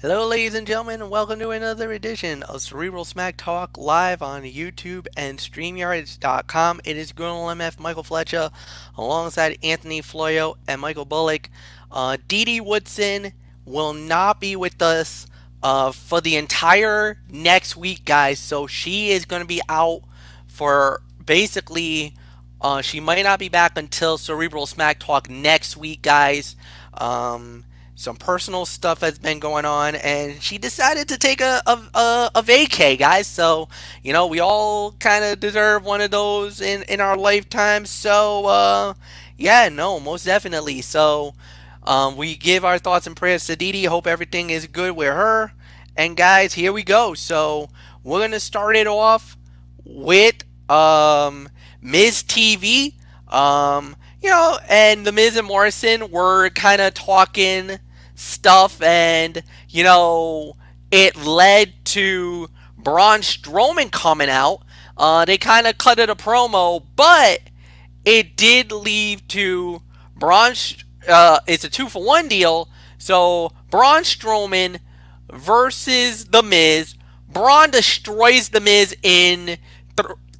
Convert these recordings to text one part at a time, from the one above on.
Hello, ladies and gentlemen, and welcome to another edition of Cerebral Smack Talk live on YouTube and StreamYards.com. It is Colonel MF Michael Fletcher alongside Anthony Florio and Michael Bullock. Dee Dee Woodson will not be with us for the entire next week, guys. So she is going to be out for basically. She might not be back until Cerebral Smack Talk next week, guys. Some personal stuff has been going on, and she decided to take a vacay, guys. So, we all kind of deserve one of those in our lifetime. So, yeah, no, most definitely. So, we give our thoughts and prayers to Dee Dee. Hope everything is good with her. And, guys, here we go. So, we're going to start it off with Ms. TV. And the Miz and Morrison were kind of talking stuff, and it led to Braun Strowman coming out. They kind of cut it a promo, but it did lead to Braun. It's a 2-for-1 deal. So Braun Strowman versus the Miz. Braun destroys the Miz in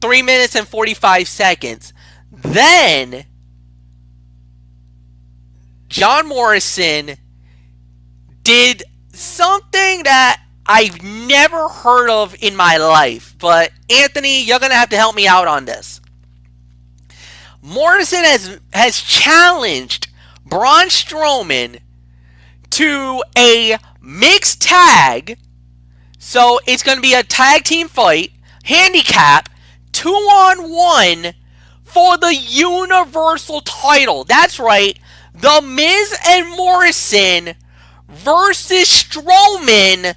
3 minutes and 45 seconds. Then John Morrison did something that I've never heard of in my life. But Anthony, you're going to have to help me out on this. Morrison has challenged Braun Strowman to a mixed tag. So it's going to be a tag team fight, handicap, 2-on-1 for the Universal title. That's right. The Miz and Morrison versus Strowman,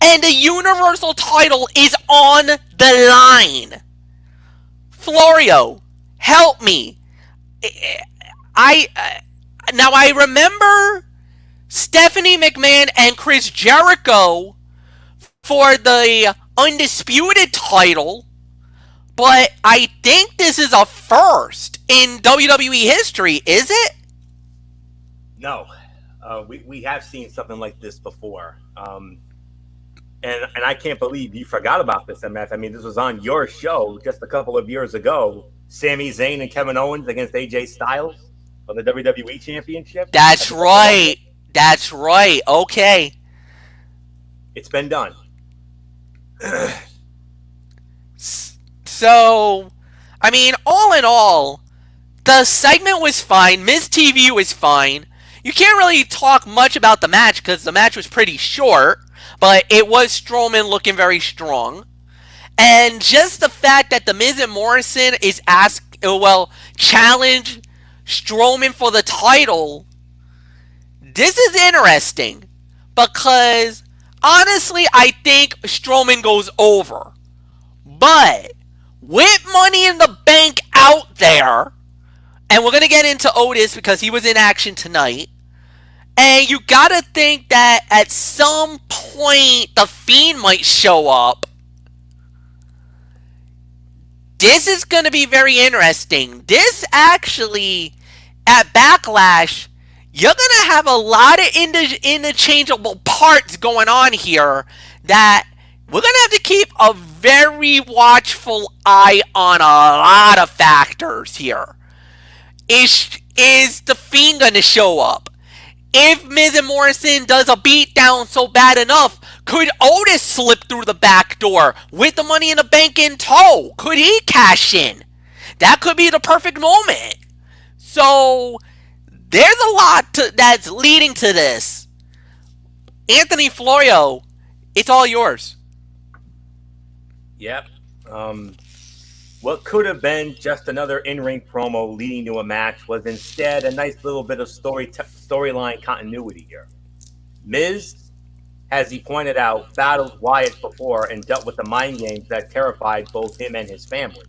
and the Universal title is on the line. Florio, help me. I remember Stephanie McMahon and Chris Jericho for the Undisputed title, but I think this is a first in WWE history, is it? No, we have seen something like this before, and I can't believe you forgot about this, MF. I mean, this was on your show just a couple of years ago. Sami Zayn and Kevin Owens against AJ Styles for the WWE Championship. That's right. That's right. Okay. It's been done. So, I mean, all in all, the segment was fine. Miz TV was fine. You can't really talk much about the match because the match was pretty short, but it was Strowman looking very strong. And just the fact that the Miz and Morrison is challenge Strowman for the title, this is interesting because honestly, I think Strowman goes over. But with Money in the Bank out there, and we're going to get into Otis because he was in action tonight, and you got to think that at some point the Fiend might show up. This is going to be very interesting. This actually, at Backlash, you're going to have a lot of interchangeable parts going on here that we're going to have to keep a very watchful eye on a lot of factors here. Is the Fiend going to show up? If Miz and Morrison does a beatdown so bad enough, could Otis slip through the back door with the Money in the Bank in tow? Could he cash in? That could be the perfect moment. So, there's a lot that's leading to this. Anthony Florio, it's all yours. Yep. What could have been just another in-ring promo leading to a match was instead a nice little bit of storyline continuity here. Miz, as he pointed out, battled Wyatt before and dealt with the mind games that terrified both him and his family.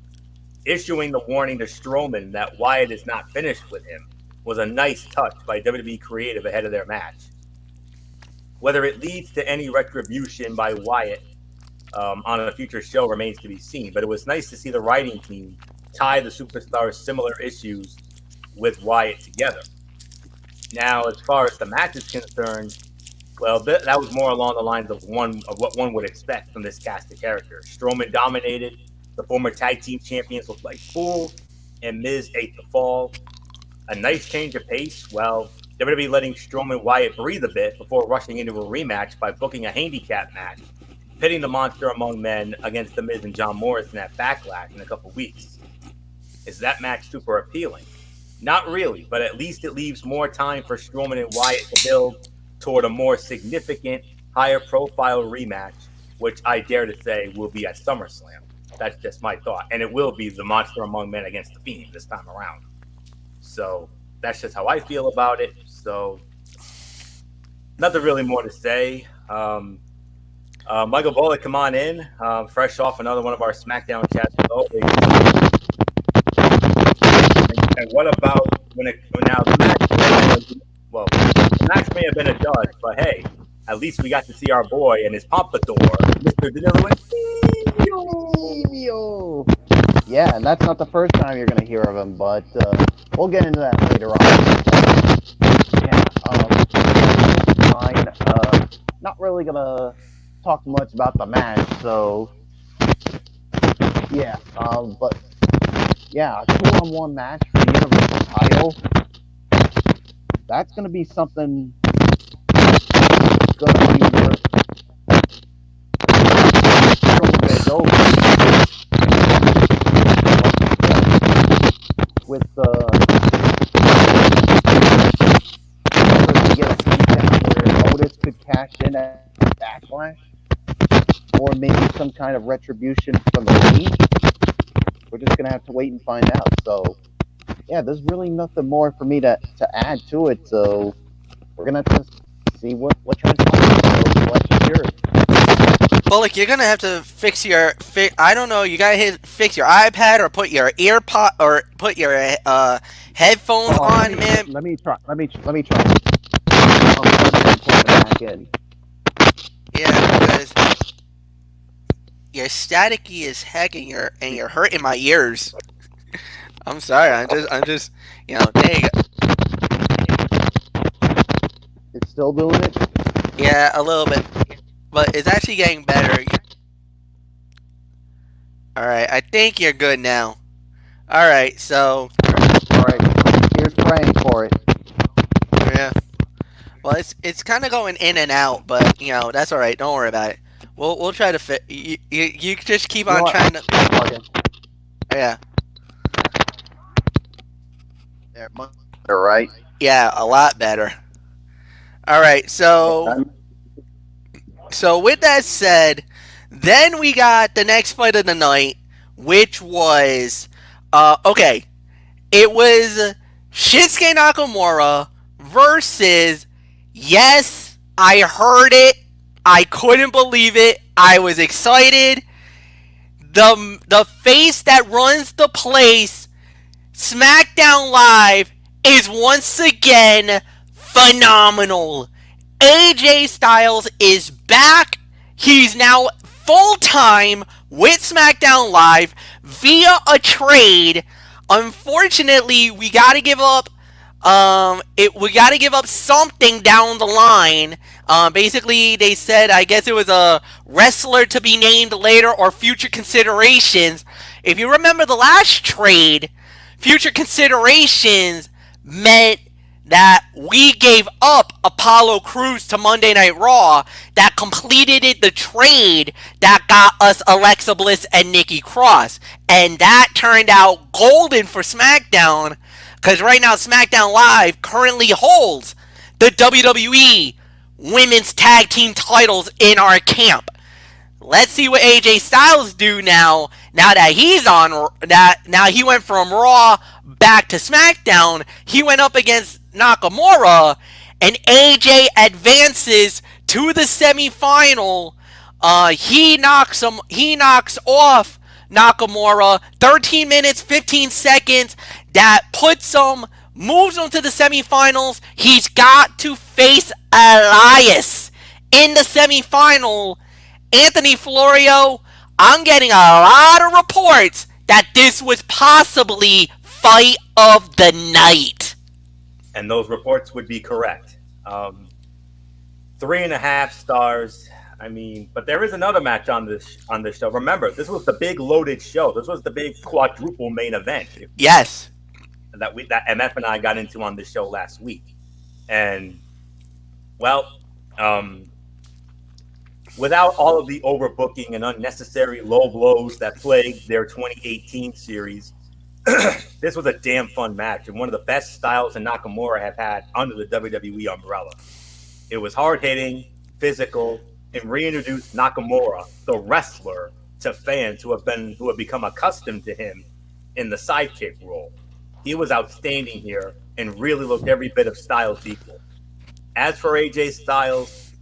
Issuing the warning to Strowman that Wyatt is not finished with him was a nice touch by WWE Creative ahead of their match. Whether it leads to any retribution by Wyatt on a future show remains to be seen, but it was nice to see the writing team tie the superstar's similar issues with Wyatt together. Now, as far as the match is concerned, Well, that was more along the lines of what one would expect from this cast of characters. Strowman dominated. The former tag team champions looked like fools, and Miz ate the fall. A nice change of pace. Well, they're going to be letting Strowman Wyatt breathe a bit before rushing into a rematch by booking a handicap match, pitting the Monster Among Men against The Miz and John Morrison at Backlash in a couple weeks. Is that match super appealing? Not really, but at least it leaves more time for Strowman and Wyatt to build toward a more significant, higher profile rematch, which I dare to say will be at SummerSlam. That's just my thought. And it will be the Monster Among Men against The Fiend this time around. So that's just how I feel about it. So nothing really more to say. Michael Bullock, come on in. Fresh off another one of our SmackDown chats as always. And what about when it now the match may have been a dud, but hey, at least we got to see our boy and his pompadour, Mr. Danilo Emilio. Yeah, and that's not the first time you're going to hear of him, but we'll get into that later on. Yeah, fine. Not really going to talk much about the match, so yeah, but yeah, a 2-on-1 match for the Universal title. That's going to be something going to be with to get a beatdown where Otis could cash in at Backlash, or maybe some kind of retribution from the team. We're just gonna have to wait and find out. So yeah, there's really nothing more for me to add to it. So we're gonna have to see what transpires. So let's just hear it. Bullock, you're gonna have to fix your. I don't know. You gotta fix your iPad or put your earpod or put your headphones on, man. Let me try. Back in. Yeah, because you're staticky as heck, and you're hurting my ears. I'm sorry. I'm just, there you go. It's still doing it. Yeah, a little bit, but it's actually getting better. All right, I think you're good now. All right, so. All right. Here's praying for it. Yeah. Well, it's kind of going in and out, but that's all right. Don't worry about it. We'll try to fit. You just keep on trying to. Yeah. There, all right. Yeah, a lot better. All right, so with that said, then we got the next fight of the night, which was okay. It was Shinsuke Nakamura versus. Yes, I heard it. I couldn't believe it. I was excited. The face that runs the place, SmackDown Live, is once again phenomenal. AJ Styles is back. He's now full-time with SmackDown Live via a trade. Unfortunately, we got to give up we got to give up something down the line. Basically, they said, I guess it was a wrestler to be named later or future considerations. If you remember the last trade, future considerations meant that we gave up Apollo Crews to Monday Night Raw that completed the trade that got us Alexa Bliss and Nikki Cross. And that turned out golden for SmackDown, because right now SmackDown Live currently holds the WWE Women's Tag Team titles in our camp. Let's see what AJ Styles do now. Now that he's on now he went from Raw back to SmackDown. He went up against Nakamura, and AJ advances to the semifinal. He knocks off Nakamura 13 minutes 15 seconds. That moves him to the semifinals. He's got to face Elias in the semifinal. Anthony Florio, I'm getting a lot of reports that this was possibly fight of the night. And those reports would be correct. 3 3.5 stars. I mean, but there is another match on this show. Remember, this was the big loaded show. This was the big quadruple main event, if you will, Yes. that MF and I got into on this show last week. And well, um, without all of the overbooking and unnecessary low blows that plagued their 2018 series, this was a damn fun match and one of the best Styles and Nakamura have had under the WWE umbrella. It was hard hitting, physical, and reintroduced Nakamura, the wrestler, to fans who have become accustomed to him in the sidekick role. He was outstanding here and really looked every bit of Styles equal. As for AJ Styles,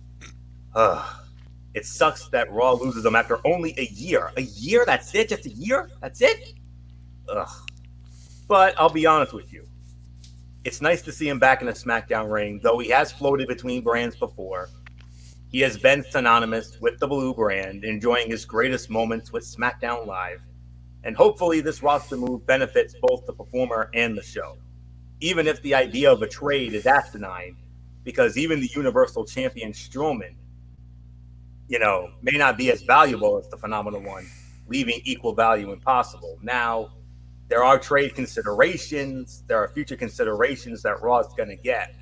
it sucks that Raw loses him after only a year. A year? That's it? Just a year? That's it? Ugh. But I'll be honest with you. It's nice to see him back in the SmackDown ring, though he has floated between brands before. He has been synonymous with the Blue brand, enjoying his greatest moments with SmackDown Live. And hopefully this roster move benefits both the performer and the show. Even if the idea of a trade is asinine, because even the Universal Champion Strowman, may not be as valuable as the Phenomenal One, leaving equal value impossible. Now, there are trade considerations. There are future considerations that Raw is going to get.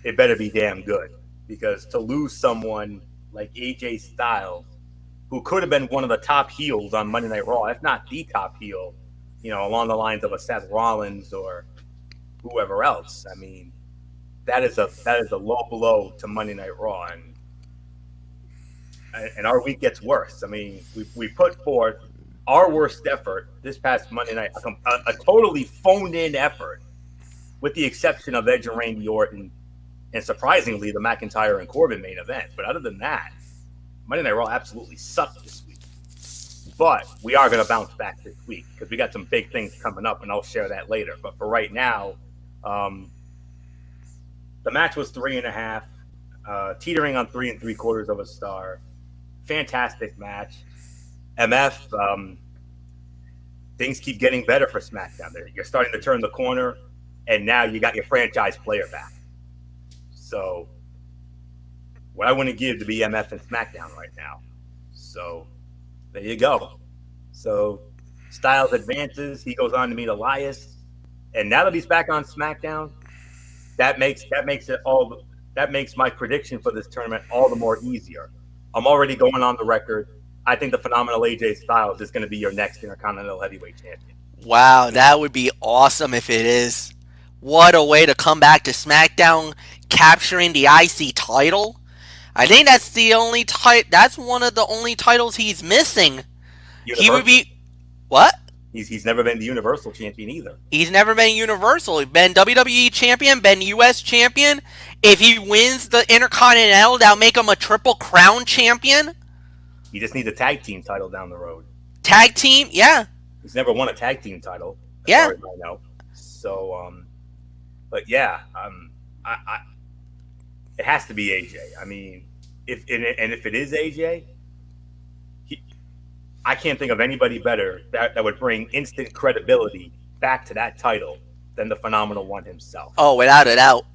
It better be damn good, because to lose someone like AJ Styles, who could have been one of the top heels on Monday Night Raw, if not the top heel, along the lines of a Seth Rollins or whoever else. I mean, that is a low blow to Monday Night Raw, and our week gets worse. I mean, we put forth our worst effort this past Monday night, a totally phoned-in effort, with the exception of Edge and Randy Orton, and surprisingly, the McIntyre and Corbin main event. But other than that, Monday Night Raw absolutely sucked this week. But we are going to bounce back this week because we got some big things coming up, and I'll share that later. But for right now, the match was 3.5, teetering on 3.75 of a star. Fantastic match. MF, things keep getting better for SmackDown. You're starting to turn the corner, and now you got your franchise player back. So, what I wouldn't give to be MF and SmackDown right now. So, there you go. So, Styles advances. He goes on to meet Elias, and now that he's back on SmackDown, that makes my prediction for this tournament all the more easier. I'm already going on the record. I think the phenomenal AJ Styles is going to be your next Intercontinental Heavyweight Champion. Wow, that would be awesome if it is. What a way to come back to SmackDown, capturing the IC title. I think that's the only that's one of the only titles he's missing. Universal. He would be what? He's never been the Universal Champion either. He's never been Universal. He's been WWE Champion, been US Champion. If he wins the Intercontinental, that'll make him a Triple Crown Champion. He just needs a tag team title down the road. Tag team, yeah. He's never won a tag team title, as yeah. far as I know. So, but yeah, it has to be AJ. I mean, if it is AJ, I can't think of anybody better that would bring instant credibility back to that title than the Phenomenal One himself. Oh, without a doubt.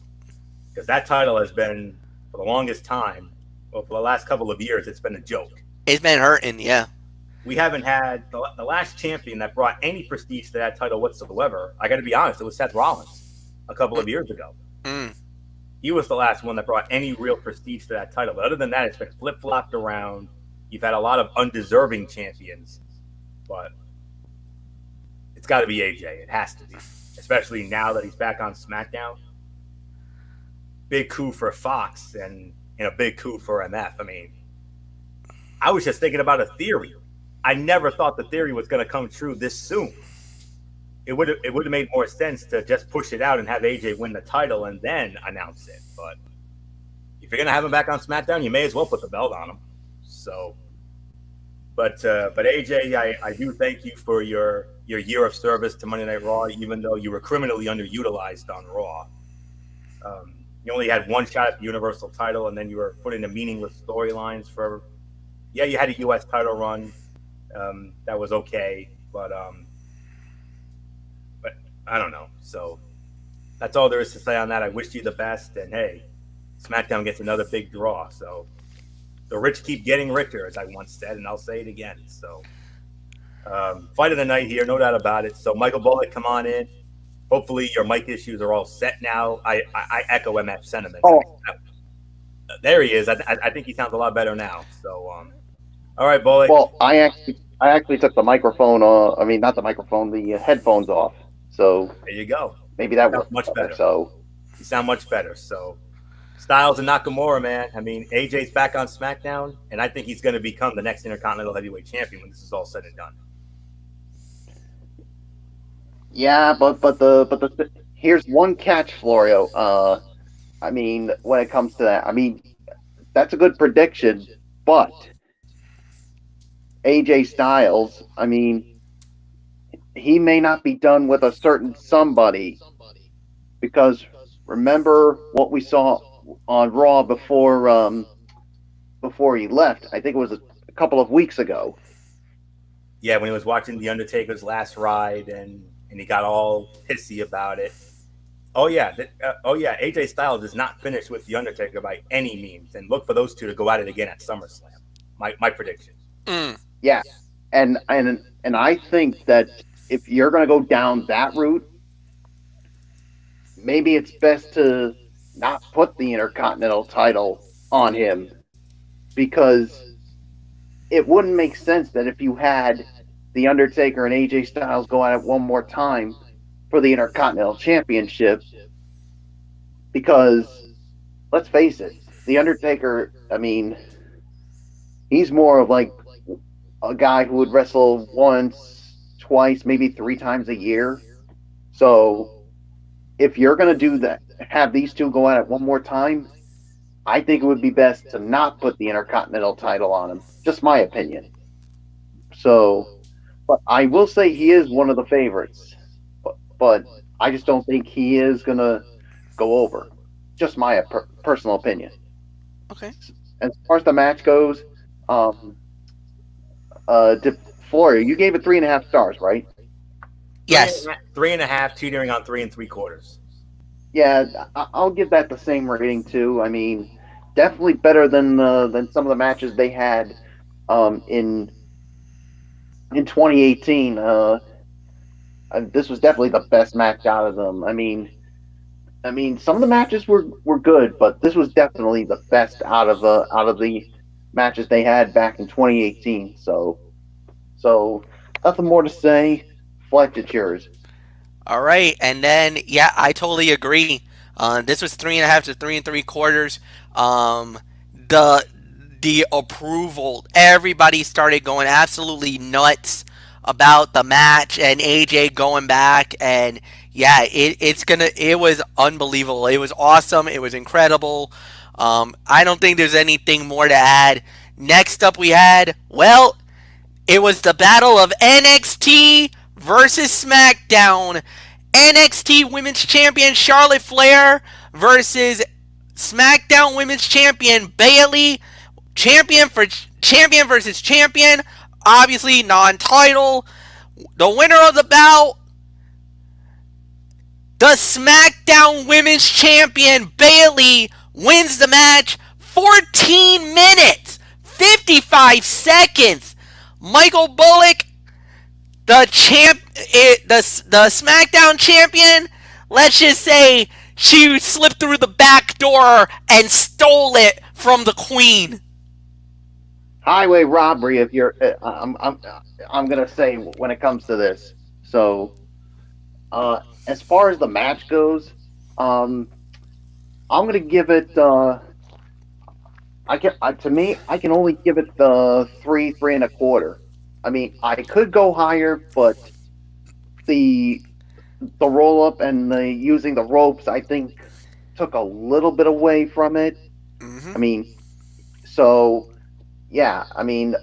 Because that title has been, for the longest time, well, for the last couple of years, it's been a joke. It's been hurting, yeah. We haven't had the last champion that brought any prestige to that title whatsoever. I got to be honest, it was Seth Rollins a couple of years ago. He was the last one that brought any real prestige to that title. But other than that, it's been flip-flopped around. You've had a lot of undeserving champions, but it's got to be AJ. It has to be, especially now that he's back on SmackDown. Big coup for Fox and a big coup for MF. I mean, I was just thinking about a theory. I never thought the theory was going to come true this soon. It would have made more sense to just push it out and have AJ win the title and then announce it. But if you're going to have him back on SmackDown, you may as well put the belt on him. So, but AJ, I do thank you for your year of service to Monday Night Raw, even though you were criminally underutilized on Raw. You only had one shot at the Universal title, and then you were put into meaningless storylines for. Yeah, you had a U.S. title run. That was okay, but I don't know. So that's all there is to say on that. I wish you the best, and hey, SmackDown gets another big draw. So the rich keep getting richer, as I once said, and I'll say it again. So fight of the night here, no doubt about it. So Michael Bullock, come on in. Hopefully your mic issues are all set now. I echo MF sentiments. I Oh, mean, there he is. I think he sounds a lot better now. So all right, Bullock. well, I actually took the microphone. I mean, not the microphone, the headphones off. So There you go. maybe that Sounds works much better. better. So You sound much better. So Styles and Nakamura, man. I mean, AJ's back on SmackDown, and I think he's going to become the next Intercontinental Heavyweight Champion when this is all said and done. yeah, but here's one catch, Florio. I mean, when it comes to that, I mean, that's a good prediction, but AJ Styles, I mean, he may not be done with a certain somebody because remember what we saw on Raw before he left. I think it was a couple of weeks ago. Yeah, when he was watching The Undertaker's last ride and he got all pissy about it. AJ Styles is not finished with The Undertaker by any means, and look for those two to go at it again at SummerSlam. My prediction. Mm. Yeah, and I think that if you're going to go down that route, maybe it's best to not put the Intercontinental title on him because it wouldn't make sense that if you had the Undertaker and AJ Styles go at it one more time for the Intercontinental Championship, because let's face it, the Undertaker, I mean, he's more of like a guy who would wrestle once, twice, maybe three times a year. So if you're going to do that, have these two go at it one more time, I think it would be best to not put the Intercontinental title on him. Just my opinion. So, but I will say he is one of the favorites. But I just don't think he is going to go over. Just my personal opinion. Okay. As far as the match goes, um, Florio, you gave it 3.5 stars, right? Yes. Three and a half, teetering on 3 3/4. Yeah, I'll give that the same rating too. I mean, definitely better than some of the matches they had in 2018. This was definitely the best match out of them. I mean, some of the matches were good, but this was definitely the best out of the matches they had back in 2018. So nothing more to say. Fletch, it's yours. All right, and then yeah, I totally agree. This was 3.5 to 3 3/4. Um, the the approval, everybody started going absolutely nuts about the match and AJ going back, and yeah, it was unbelievable. It was awesome. It was incredible. I don't think there's anything more to add. Next up, we had it was the battle of NXT versus SmackDown. NXT Women's Champion Charlotte Flair versus SmackDown Women's Champion Bayley. Champion versus champion. Obviously non-title. The winner of the bout, the SmackDown Women's Champion Bayley, wins the match. 14 minutes, 55 seconds. Michael Bullock, the SmackDown champion, let's just say she slipped through the back door and stole it from the Queen. Highway robbery. If you're, I'm gonna say when it comes to this. So, as far as the match goes, um, I'm gonna give it. To me, I can only give it the 3.25. I mean, I could go higher, but the the roll up and the using the ropes, I think, took a little bit away from it. Mm-hmm. I mean, so yeah, I mean,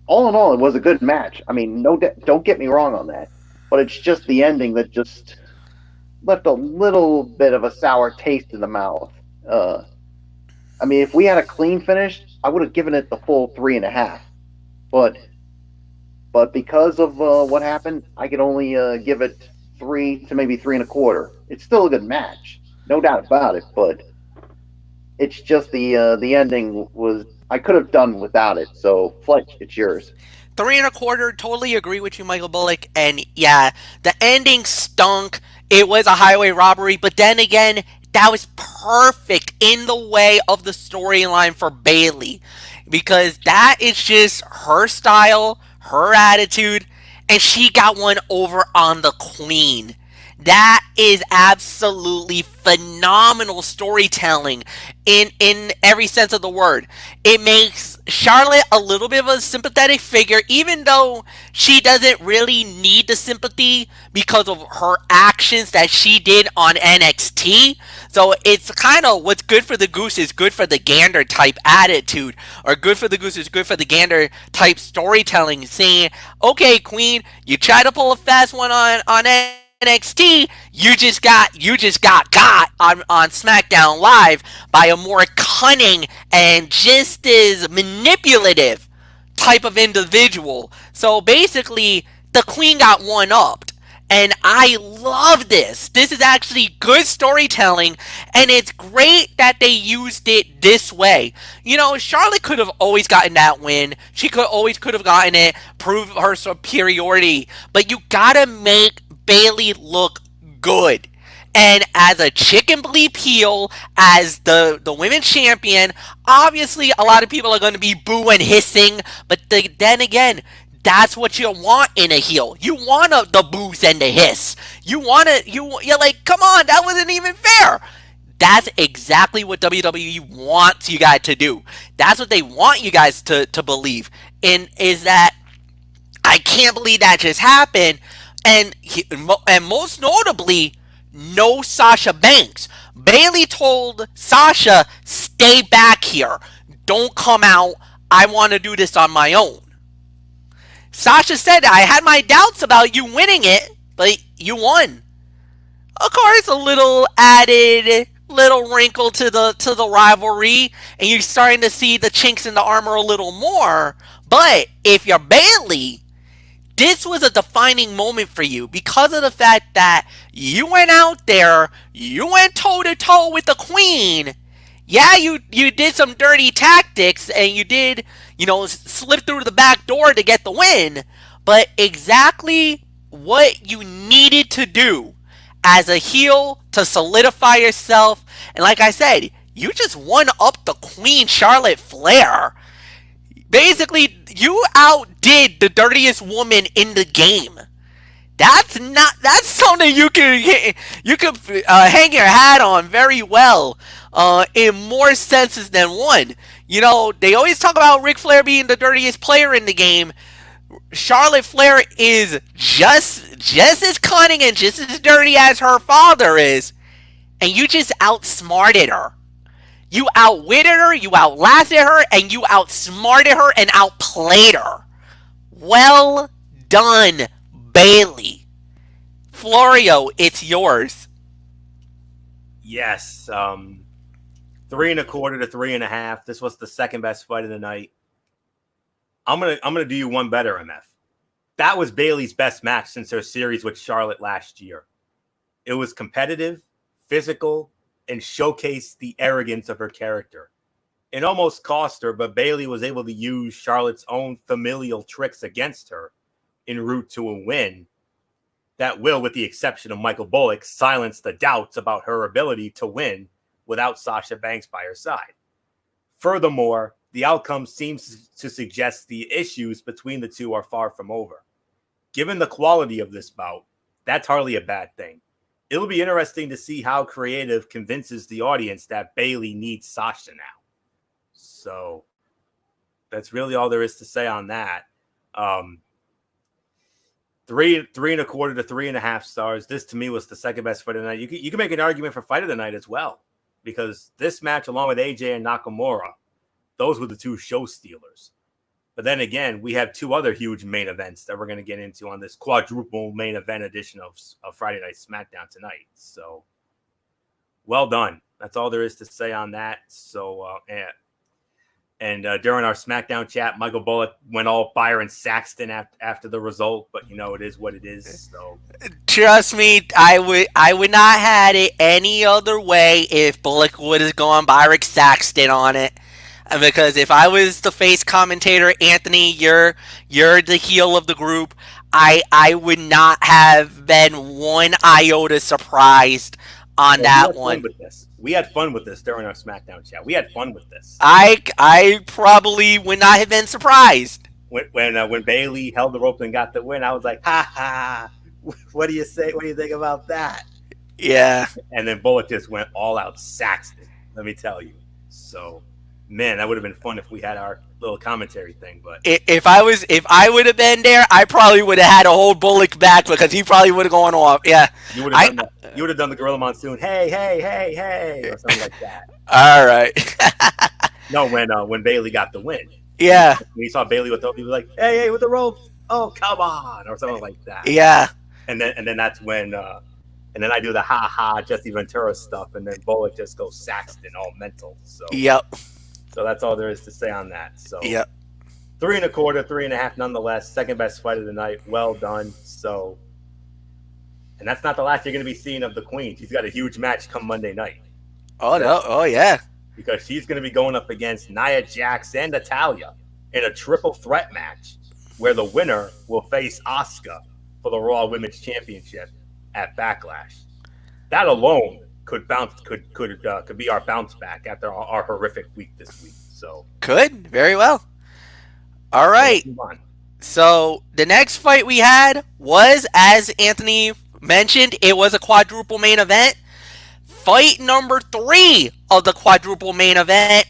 all in all, it was a good match. I mean, don't get me wrong on that, but it's just the ending that just left a little bit of a sour taste in the mouth. I mean, if we had a clean finish, I would have given it the full 3.5. But because of what happened, I could only give it 3 to maybe 3.25. It's still a good match, no doubt about it. It's just the ending was I could have done without it. So Fletch, it's yours. Three and a quarter. Totally agree with you, Michael Bullock. And yeah, the ending stunk. It was a highway robbery, but then again, that was perfect in the way of the storyline for Bailey, because that is just her style, her attitude, and she got one over on the Queen. That is absolutely phenomenal storytelling in every sense of the word. It makes Charlotte a little bit of a sympathetic figure, even though she doesn't really need the sympathy because of her actions that she did on NXT. So it's kind of what's good for the goose is good for the gander type attitude, or good for the goose is good for the gander type storytelling. Saying, okay, Queen, you try to pull a fast one on NXT, you just got on SmackDown Live by a more cunning and just as manipulative type of individual. So basically, the Queen got one upped. And I love this. This is actually good storytelling, and it's great that they used it this way. You know, Charlotte could have always gotten that win. She could have gotten it, prove her superiority. But you gotta make Bailey look good. And as a chicken bleep heel, as the women's champion, obviously a lot of people are going to be boo and hissing. But then again, that's what you want in a heel. You want the boos and the hiss. You're like, come on, that wasn't even fair. That's exactly what WWE wants you guys to do. That's what they want you guys to believe in, is that I can't believe that just happened. And most notably, no Sasha Banks. Bailey told Sasha, stay back here. Don't come out. I want to do this on my own. Sasha said, I had my doubts about you winning it, but you won. Of course, a little added little wrinkle to the rivalry, and you're starting to see the chinks in the armor a little more. But if you're Bailey, this was a defining moment for you because of the fact that you went out there, you went toe to toe with the Queen. Yeah, you did some dirty tactics and you did, slip through the back door to get the win, but exactly what you needed to do as a heel to solidify yourself. And like I said, you just won up the Queen Charlotte Flair. Basically, you outdid the dirtiest woman in the game. That's something you could hang your hat on very well, in more senses than one. They always talk about Ric Flair being the dirtiest player in the game. Charlotte Flair is just as cunning and just as dirty as her father is, and you just outsmarted her. You outwitted her, you outlasted her, and you outsmarted her and outplayed her. Well done, Bailey. Florio, it's yours. Yes, 3.25 to 3.5. This was the second best fight of the night. I'm gonna do you one better, MF. That was Bailey's best match since her series with Charlotte last year. It was competitive, physical, and showcased the arrogance of her character. It almost cost her, but Bailey was able to use Charlotte's own familial tricks against her en route to a win that will, with the exception of Michael Bullock, silence the doubts about her ability to win without Sasha Banks by her side. Furthermore, the outcome seems to suggest the issues between the two are far from over. Given the quality of this bout, that's hardly a bad thing. It'll be interesting to see how creative convinces the audience that Bailey needs Sasha now. So that's really all there is to say on that. 3.25 to 3.5 stars. This to me was the second best fight of the night. You can make an argument for fight of the night as well, because this match, along with AJ and Nakamura, those were the two show stealers. But then again, we have two other huge main events that we're going to get into on this quadruple main event edition of Friday Night Smackdown tonight. So, well done. That's all there is to say on that. So, And during our SmackDown chat, Michael Bullock went all Byron Saxton after the result, but it is what it is. So Trust me, I would not had it any other way if Bullock would have gone by Rick Saxton on it. Because if I was the face commentator, Anthony, you're the heel of the group. I would not have been one iota surprised on well, we that had fun one. with this. We had fun with this during our SmackDown chat. We had fun with this. I probably would not have been surprised. When Bailey held the rope and got the win, I was like, ha ha. What do you say? What do you think about that? Yeah. And then Bullock just went all out Saxton. Let me tell you. So, man, that would have been fun if we had our little commentary thing. But If I would have been there, I probably would have had to hold Bullock back because he probably would have gone off. Yeah. you would I have done you would have done the Gorilla Monsoon. Hey, hey, hey, hey, or something like that. All right. No, when Bailey got the win. Yeah. When he saw Bailey with the rope, he was like, "Hey, hey, with the rope! Oh, come on!" or something like that. Yeah. And then that's when, and then I do the ha ha Jesse Ventura stuff, and then Bullock just goes Saxton all mental. So Yep. that's all there is to say on that. So Yep. 3 1/4, 3.5 nonetheless. Second best fight of the night. Well done. So, and that's not the last you're going to be seeing of the Queen. She's got a huge match come Monday night Oh no. Oh yeah. because she's going to be going up against Nia Jax and Natalya in a triple threat match where the winner will face Asuka for the Raw Women's Championship at Backlash. That alone could be our bounce back after our horrific week this week. So Could very well. All right. let's move on. So the next fight we had was, as Anthony mentioned, it was a quadruple main event. Fight number 3 of the quadruple main event.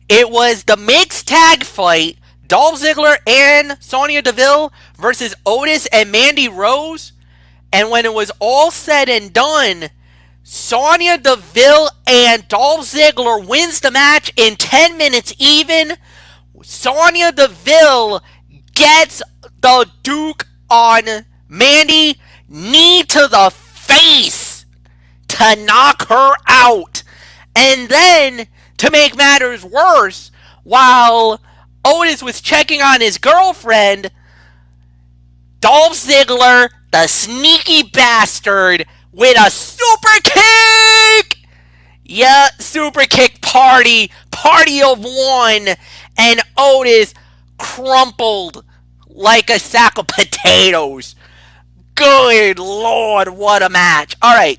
It was the mixed tag fight. Dolph Ziggler and Sonya Deville versus Otis and Mandy Rose. And when it was all said and done, Sonya Deville and Dolph Ziggler wins the match in 10 minutes even. Sonya Deville gets the Duke on Mandy, knee to the face to knock her out. And then, to make matters worse, while Otis was checking on his girlfriend, Dolph Ziggler, the sneaky bastard, with a super kick! Yeah, super kick party of one, and Otis crumpled like a sack of potatoes. Good lord, what a match. Alright,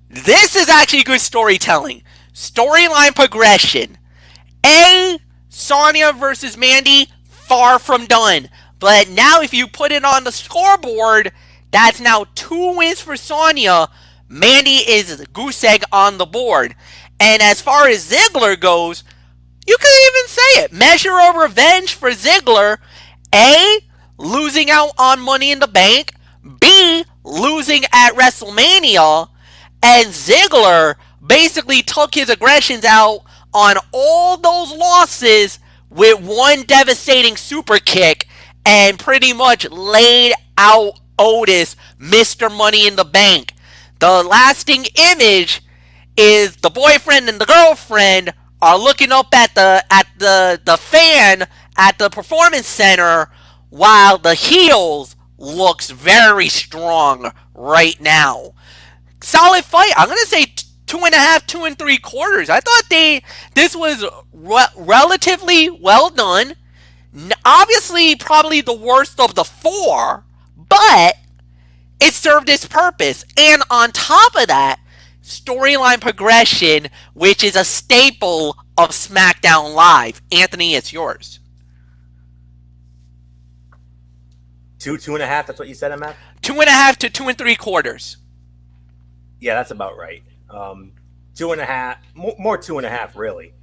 this is actually good storytelling. Storyline progression. Sonya versus Mandy, far from done. But now if you put it on the scoreboard, that's now 2 wins for Sonya. Mandy is goose egg on the board. And as far as Ziggler goes, you could even say it. Measure of revenge for Ziggler. A, losing out on Money in the Bank. B, losing at WrestleMania. And Ziggler basically took his aggressions out on all those losses with one devastating super kick and pretty much laid out Otis, Mr. Money in the Bank. The lasting image is the boyfriend and the girlfriend are looking up at the fan at the performance center while the heels looks very strong right now. Solid fight. I'm gonna say 2.5, 2 3/4. I thought this was relatively well done. Obviously, probably the worst of the 4, but it served its purpose. And on top of that, storyline progression, which is a staple of SmackDown Live. Anthony, it's yours. 2.5. That's what you said, Matt. 2.5 to 2 3/4. Yeah, that's about right. 2.5, more 2.5, really.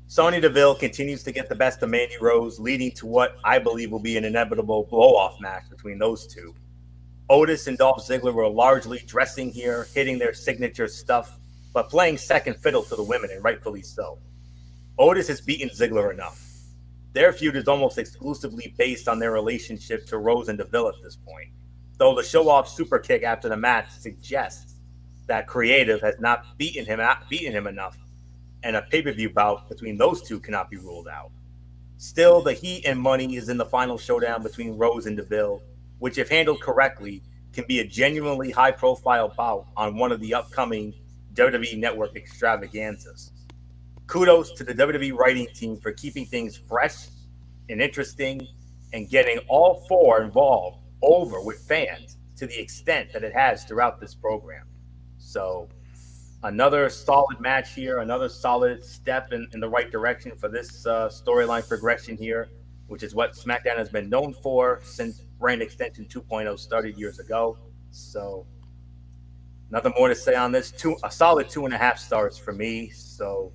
Sonya Deville continues to get the best of Mandy Rose, leading to what I believe will be an inevitable blow-off match between those two. Otis and Dolph Ziggler were largely dressing here, hitting their signature stuff, but playing second fiddle to the women, and rightfully so. Otis has beaten Ziggler enough. Their feud is almost exclusively based on their relationship to Rose and Deville at this point, though the show-off super kick after the match suggests that Creative has not beaten him enough and a pay per view bout between those two cannot be ruled out. Still, the heat and money is in the final showdown between Rose and Deville, which, if handled correctly, can be a genuinely high profile bout on one of the upcoming WWE Network extravaganzas. Kudos to the WWE writing team for keeping things fresh and interesting and getting all four involved over with fans to the extent that it has throughout this program. So, another solid match here, another solid step in the right direction for this storyline progression here, which is what SmackDown has been known for since Brand Extension 2.0 started years ago. So, nothing more to say on this. A solid 2.5 stars for me. So,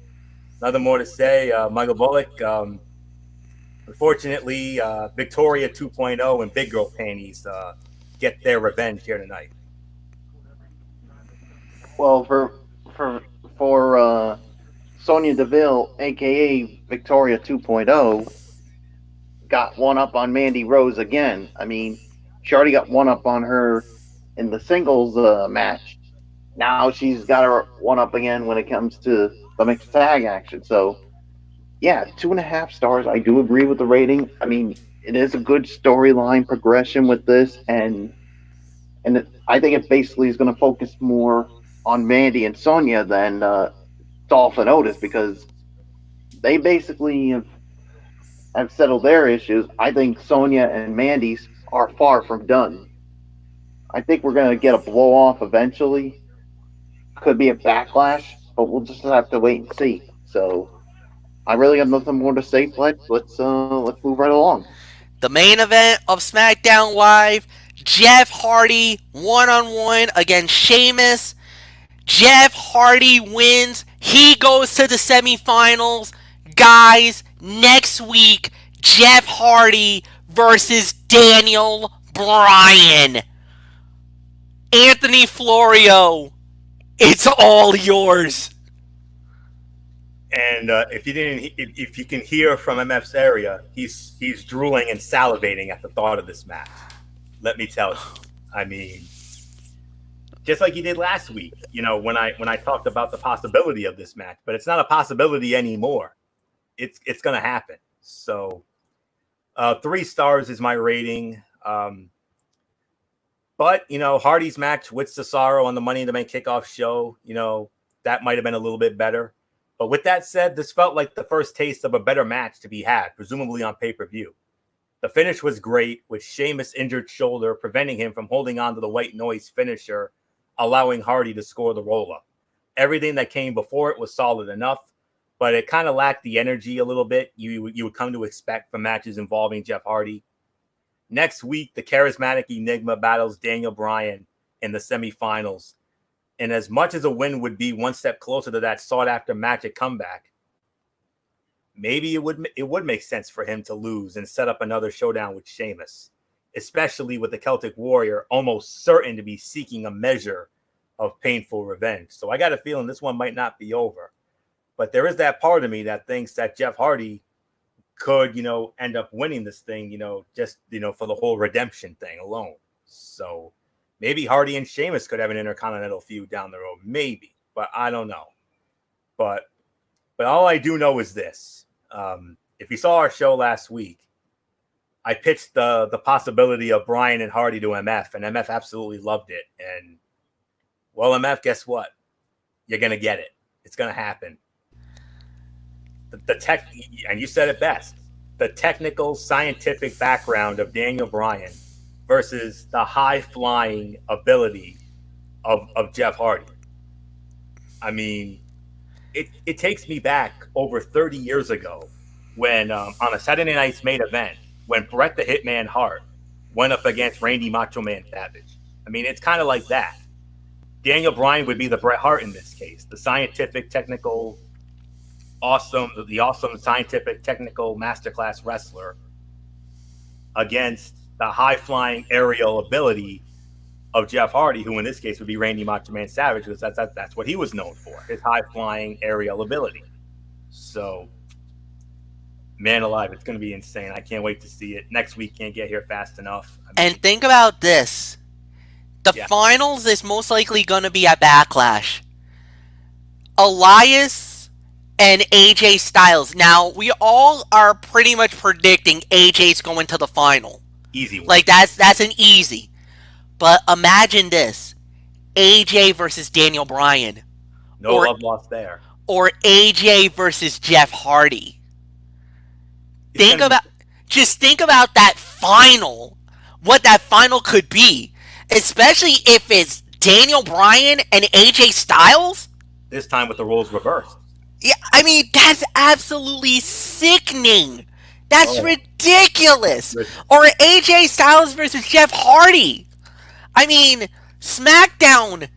nothing more to say. Michael Bullock, unfortunately, Victoria 2.0 and Big Girl Panties get their revenge here tonight. Well, for Sonya Deville, aka Victoria 2.0, got one up on Mandy Rose again. I mean, she already got one up on her in the singles match. Now she's got her one up again when it comes to the mixed tag action. So, yeah, 2.5 stars. I do agree with the rating. I mean, it is a good storyline progression with this, I think it basically is going to focus more on Mandy and Sonya than Dolph and Otis because they basically have settled their issues. I think Sonya and Mandy's are far from done. I think we're going to get a blow off eventually. Could be a backlash, but we'll just have to wait and see. So I really have nothing more to say, Fletch. Let's move right along. The main event of SmackDown Live, Jeff Hardy one-on-one against Sheamus. Jeff Hardy wins. He goes to the semifinals. Guys, next week, Jeff Hardy versus Daniel Bryan. Anthony Florio, it's all yours. And if you can hear from MF's area, he's drooling and salivating at the thought of this match. Let me tell you. I mean, just like he did last week, when I talked about the possibility of this match, but it's not a possibility anymore. It's gonna happen. So, 3 stars is my rating. But Hardy's match with Cesaro on the Money in the Bank kickoff show, that might have been a little bit better. But with that said, this felt like the first taste of a better match to be had, presumably on pay-per-view. The finish was great, with Sheamus' injured shoulder preventing him from holding on to the white noise finisher, allowing Hardy to score the roll-up. Everything that came before it was solid enough, but it kind of lacked the energy a little bit you would come to expect from matches involving Jeff Hardy. Next week, the charismatic Enigma battles Daniel Bryan in the semifinals. And as much as a win would be one step closer to that sought-after magic comeback, maybe it would make sense for him to lose and set up another showdown with Sheamus, especially with the Celtic Warrior almost certain to be seeking a measure of painful revenge. So I got a feeling this one might not be over. But there is that part of me that thinks that Jeff Hardy could, end up winning this thing, just, for the whole redemption thing alone. So maybe Hardy and Sheamus could have an intercontinental feud down the road. Maybe, but I don't know. But all I do know is this. If you saw our show last week, I pitched the possibility of Bryan and Hardy to MF, and MF absolutely loved it. And, well, MF, guess what? You're going to get it. It's going to happen. The tech, and you said it best, the technical, scientific background of Daniel Bryan versus the high-flying ability of Jeff Hardy. I mean, it takes me back over 30 years ago when on a Saturday night's main event, when Bret the Hitman Hart went up against Randy Macho Man Savage. I mean, it's kind of like that. Daniel Bryan would be the Bret Hart in this case, the scientific, technical, awesome scientific, technical masterclass wrestler against the high-flying aerial ability of Jeff Hardy, who in this case would be Randy Macho Man Savage, because that's what he was known for, his high-flying aerial ability. So, man alive, it's going to be insane. I can't wait to see it. Next week can't get here fast enough. And think about this. The finals is most likely going to be at Backlash. Elias and AJ Styles. Now, we all are pretty much predicting AJ's going to the final. Easy one. Like that's an easy. But imagine this: AJ versus Daniel Bryan, No or love lost there. or AJ versus Jeff Hardy. It's Think gonna be about just think about that final. What that final could be, especially if it's Daniel Bryan and AJ Styles. this time with the roles reversed. Yeah, I mean that's absolutely sickening. That's Oh, ridiculous. good. Or AJ Styles versus Jeff Hardy. I mean, SmackDown.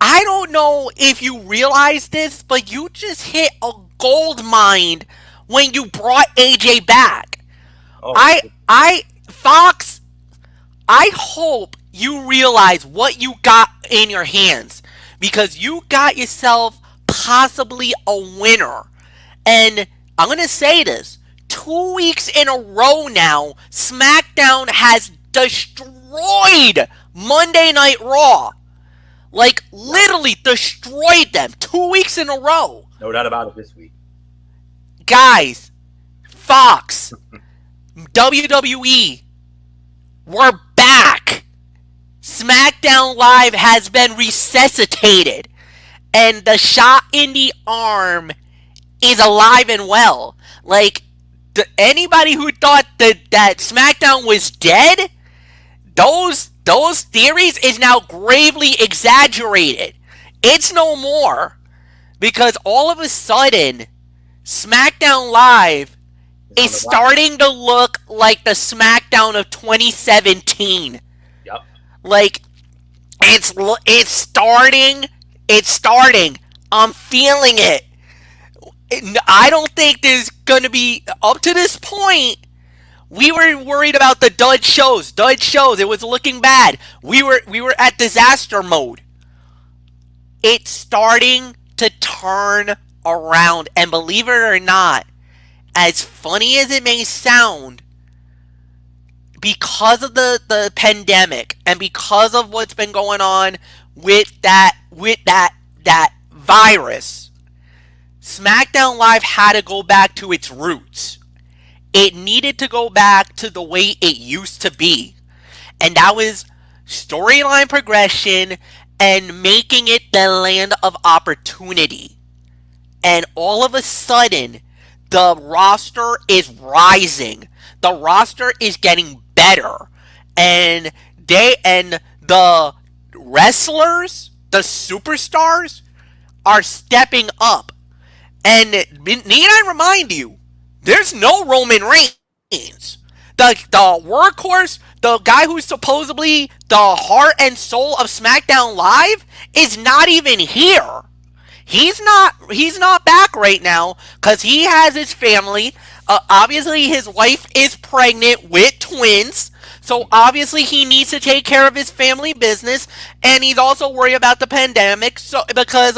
I don't know if you realize this, but you just hit a gold mine when you brought AJ back. Oh, Fox, I hope you realize what you got in your hands because you got yourself possibly a winner. And I'm going to say this 2 weeks in a row now, SmackDown has destroyed Monday Night Raw. Like, literally destroyed them 2 weeks in a row. no doubt about it this week. Guys, Fox, WWE, we're back. SmackDown Live has been resuscitated. And the shot in the arm is alive and well. Like, anybody who thought that SmackDown was dead, those theories is now gravely exaggerated. It's no more. Because all of a sudden, SmackDown Live It's on is the rise. starting to look like the SmackDown of 2017. Yep. Like it's starting. It's starting. I'm feeling it. I don't think there's gonna be up to this point. We were worried about the dud shows. Dud shows. It was looking bad. We were at disaster mode. It's starting to turn around, and believe it or not, as funny as it may sound, because of the pandemic and because of what's been going on with that virus, SmackDown Live had to go back to its roots. It needed to go back to the way it used to be. And that was storyline progression and making it the land of opportunity. And all of a sudden, the roster is rising. The roster is getting better. And the wrestlers, the superstars, are stepping up. And need I remind you, there's no Roman Reigns. The workhorse, the guy who's supposedly the heart and soul of SmackDown Live, is not even here. He's not back right now because he has his family. Obviously, his wife is pregnant with twins. So obviously he needs to take care of his family business, and he's also worried about the pandemic. So because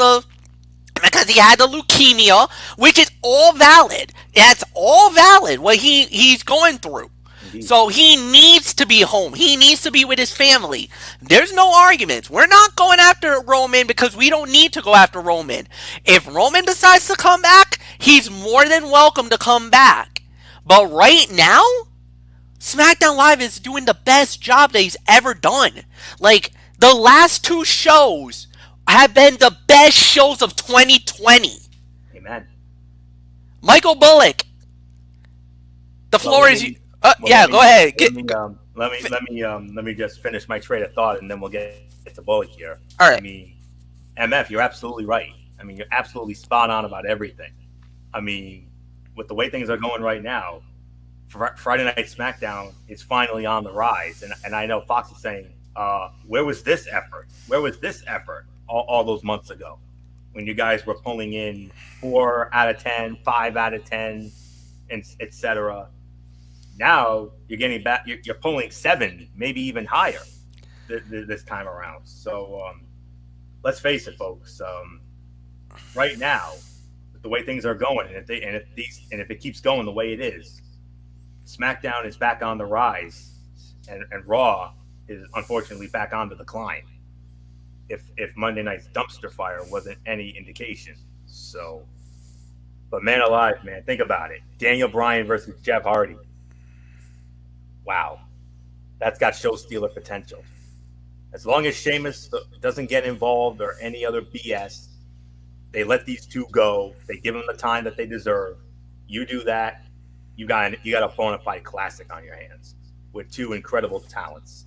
he had the leukemia, which is all valid. That's all valid what he's going through. Indeed. So he needs to be home. He needs to be with his family. There's no arguments. We're not going after Roman because we don't need to go after Roman. If Roman decides to come back, he's more than welcome to come back. But right now, SmackDown Live is doing the best job that he's ever done. Like, the last two shows have been the best shows of 2020. Amen. Michael Bullock, the floor is... Go ahead. Let me just finish my train of thought, and then we'll get to Bullock here. All right. I mean, MF, you're absolutely right. I mean, you're absolutely spot on about everything. I mean, with the way things are going right now, Friday Night SmackDown is finally on the rise, and I know Fox is saying, where was this effort? Where was this effort all those months ago when you guys were pulling in 4 out of 10, 5 out of 10, and etc. Now you're getting back. You're pulling 7, maybe even higher this time around. So let's face it, folks. Right now, with the way things are going, and if it keeps going the way it is, SmackDown is back on the rise, and Raw is unfortunately back on the decline. If Monday night's dumpster fire wasn't any indication, so But man alive, man, think about it. Daniel Bryan versus Jeff Hardy. Wow, that's got show stealer potential. As long as Sheamus doesn't get involved or any other BS, they let these two go. They give them the time that they deserve. You do that, you got a bona fide classic on your hands with two incredible talents.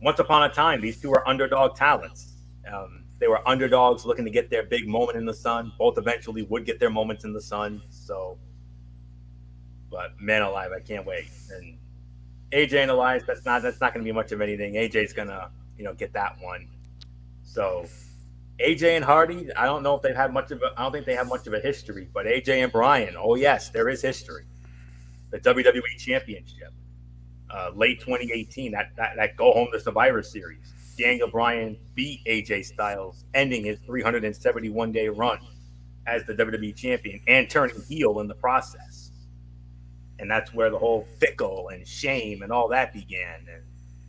Once upon a time, these two were underdog talents. They were underdogs looking to get their big moment in the sun. Both eventually would get their moments in the sun. So, but man alive, I can't wait. And AJ and Elias, that's not going to be much of anything. AJ's gonna get that one. So AJ and Hardy, I don't know if they've had much of I don't think they have much of a history. But AJ and Bryan, oh yes, there is history. The WWE Championship, late 2018, that go home to Survivor Series. Daniel Bryan beat AJ Styles, ending his 371-day run as the WWE champion and turning heel in the process. And that's where the whole fickle and shame and all that began, and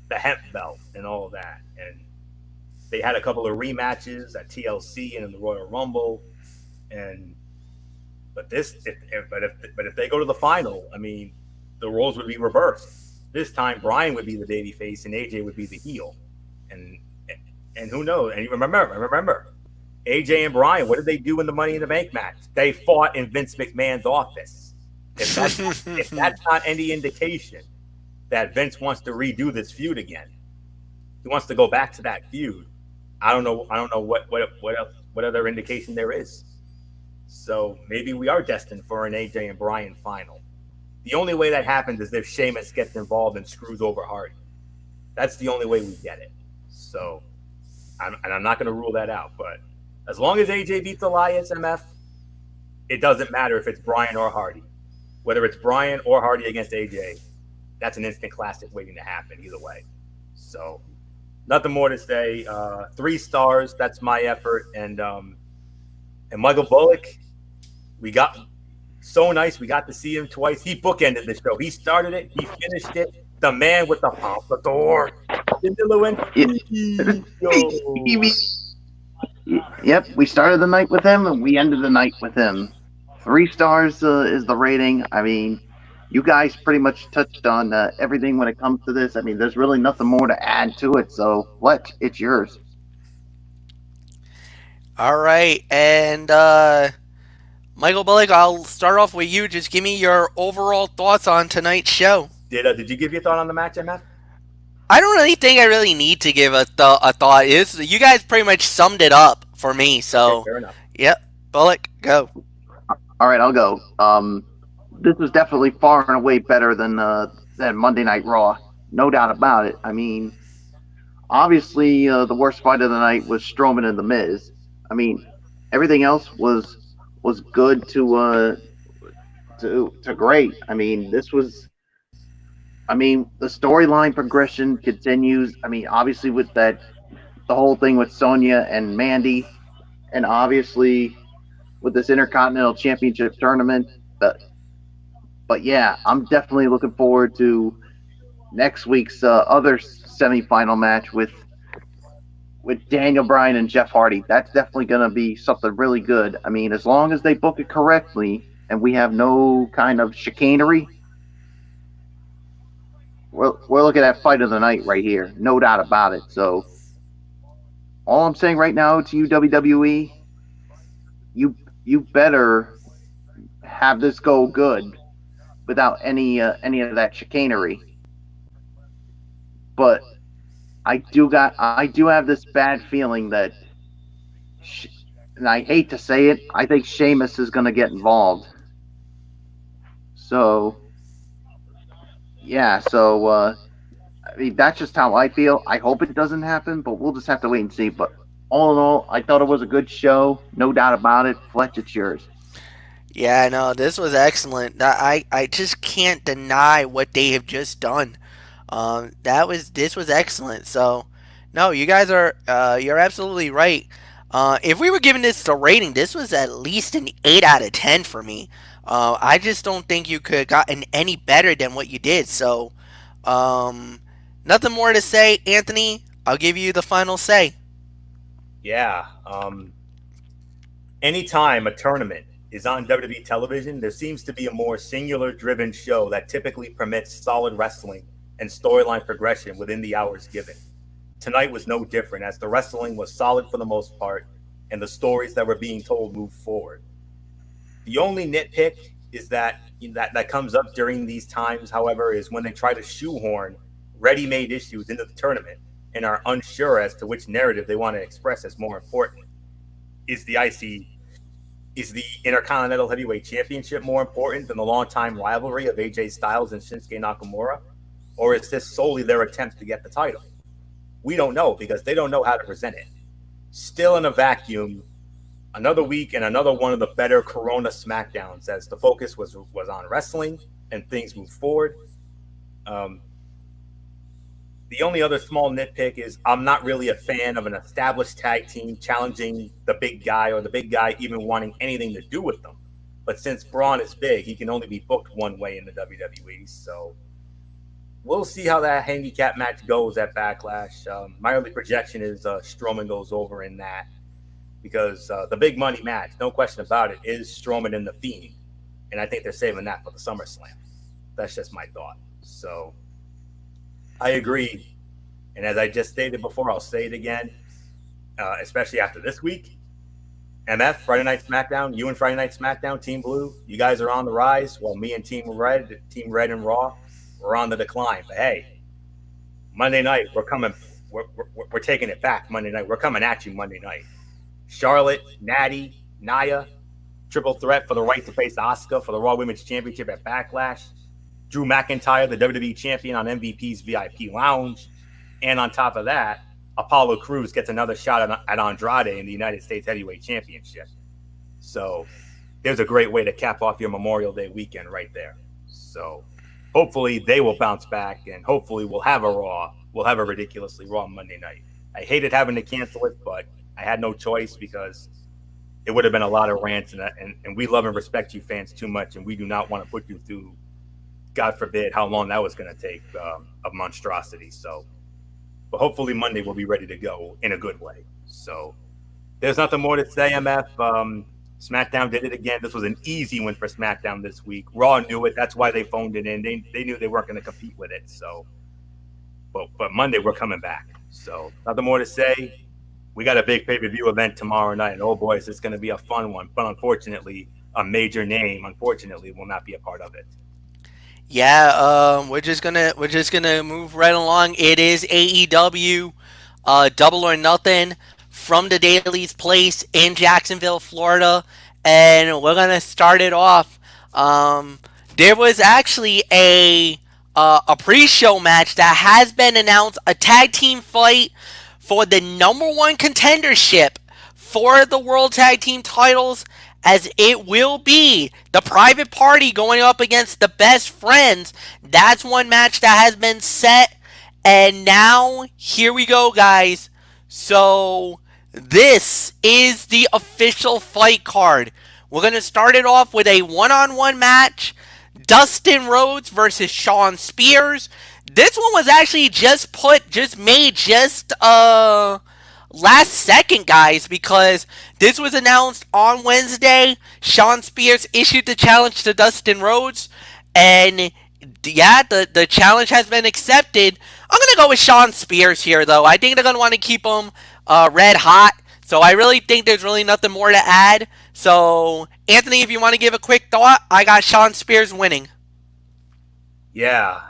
the hemp belt and all of that. And they had a couple of rematches at TLC and in the Royal Rumble. And if they go to the final, I mean, the roles would be reversed. This time, Bryan would be the babyface and AJ would be the heel. And and who knows? And remember, AJ and Bryan, what did they do in the Money in the Bank match? They fought in Vince McMahon's office. If that's not any indication that Vince wants to redo this feud again, he wants to go back to that feud. I don't know. What other indication there is. So maybe we are destined for an AJ and Bryan final. The only way that happens is if Sheamus gets involved and screws over Hardy. That's the only way we get it. So, I'm not going to rule that out. But as long as AJ beats Elias MF, it doesn't matter if it's Bryan or Hardy. Whether it's Bryan or Hardy against AJ, that's an instant classic waiting to happen either way. So, nothing more to say. 3 stars. That's my effort. And Michael Bullock, we got so nice. We got to see him twice. He bookended the show. He started it. He finished it. The man with the pompadour. Yep, we started the night with him and we ended the night with him. 3 stars is the rating. I mean, you guys pretty much touched on everything when it comes to this. I mean, there's really nothing more to add to it. So, it's yours. All right, and Michael Bullock, I'll start off with you. Just give me your overall thoughts on tonight's show. Did you give your thought on the match, MF? I don't really think I really need to give a thought. You guys pretty much summed it up for me. So, Okay, fair enough. Yep, Bullock, go. All right, I'll go. This was definitely far and away better than Monday Night Raw, no doubt about it. I mean, obviously, the worst fight of the night was Strowman and The Miz. I mean, everything else was good to great. I mean, the storyline progression continues. I mean, obviously with the whole thing with Sonya and Mandy, and obviously with this Intercontinental Championship tournament. But yeah, I'm definitely looking forward to next week's other semifinal match with Daniel Bryan and Jeff Hardy. That's definitely going to be something really good. I mean, as long as they book it correctly and we have no kind of chicanery, we're looking at fight of the night right here, no doubt about it. So, all I'm saying right now to you, WWE, you better have this go good without any of that chicanery. But I do have this bad feeling that, and I hate to say it, I think Sheamus is going to get involved. So, yeah, I mean, that's just how I feel. I hope it doesn't happen, but we'll just have to wait and see. But all in all, I thought it was a good show, no doubt about it. Fletch, it's yours. Yeah, no, this was excellent. I just can't deny what they have just done. This was excellent. So, no, you guys you're absolutely right. If we were giving this a rating, this was at least an 8 out of 10 for me. I just don't think you could have gotten any better than what you did. So, nothing more to say, Anthony. I'll give you the final say. Yeah. Anytime a tournament is on WWE television, there seems to be a more singular driven show that typically permits solid wrestling and storyline progression within the hours given. Tonight was no different, as the wrestling was solid for the most part, and the stories that were being told moved forward. The only nitpick is that comes up during these times, however, is when they try to shoehorn ready-made issues into the tournament and are unsure as to which narrative they want to express as more important. Is the IC is the Intercontinental Heavyweight Championship more important than the longtime rivalry of AJ Styles and Shinsuke Nakamura? Or is this solely their attempt to get the title? We don't know because they don't know how to present it. Still in a vacuum, another week and another one of the better Corona Smackdowns as the focus was on wrestling and things moved forward. Um, the only other small nitpick is I'm not really a fan of an established tag team challenging the big guy or the big guy even wanting anything to do with them. But since Braun is big, he can only be booked one way in the WWE. So we'll see how that handicap match goes at Backlash. My early projection is Strowman goes over in that because the big money match, no question about it, is Strowman and The Fiend. And I think they're saving that for the SummerSlam. That's just my thought. So I agree. And as I just stated before, I'll say it again, especially after this week. MF, Friday Night SmackDown, you and Friday Night SmackDown, Team Blue, you guys are on the rise, while me and Team Red and Raw, we're on the decline. But hey, Monday night, we're coming. We're taking it back Monday night. We're coming at you Monday night. Charlotte, Natty, Nia, triple threat for the right to face Asuka for the Raw Women's Championship at Backlash. Drew McIntyre, the WWE Champion, on MVP's VIP Lounge. And on top of that, Apollo Crews gets another shot at Andrade in the United States Heavyweight Championship. So there's a great way to cap off your Memorial Day weekend right there. So hopefully they will bounce back, and hopefully we'll have a ridiculously Raw Monday night. I hated having to cancel it, but I had no choice because it would have been a lot of rants, and we love and respect you fans too much, and we do not want to put you through, God forbid, how long that was going to take, of monstrosity. So, but hopefully Monday we'll be ready to go in a good way. So there's nothing more to say, MF. SmackDown did it again. This was an easy win for SmackDown this week. Raw knew it. That's why they phoned it in. They knew they weren't going to compete with it. So, but Monday we're coming back. So nothing more to say. We got a big pay-per-view event tomorrow night. And oh boy, is this going to be a fun one. But unfortunately, a major name, unfortunately, will not be a part of it. Yeah, we're just gonna move right along. It is AEW, Double or Nothing from the Daily's Place in Jacksonville, Florida, and we're gonna start it off. There was actually a pre-show match that has been announced, a tag team fight for the number one contendership for the World Tag Team titles, as it will be the Private Party going up against the Best Friends. That's one match that has been set. And now, here we go, guys. So, this is the official fight card. We're going to start it off with a one-on-one match. Dustin Rhodes versus Shawn Spears. This one was actually made last second, guys, because this was announced on Wednesday. Shawn Spears issued the challenge to Dustin Rhodes, and yeah, the challenge has been accepted. I'm gonna go with Shawn Spears here, though. I think they're gonna want to keep him red hot, so I really think there's really nothing more to add. So, Anthony, if you want to give a quick thought, I got Shawn Spears winning. Yeah.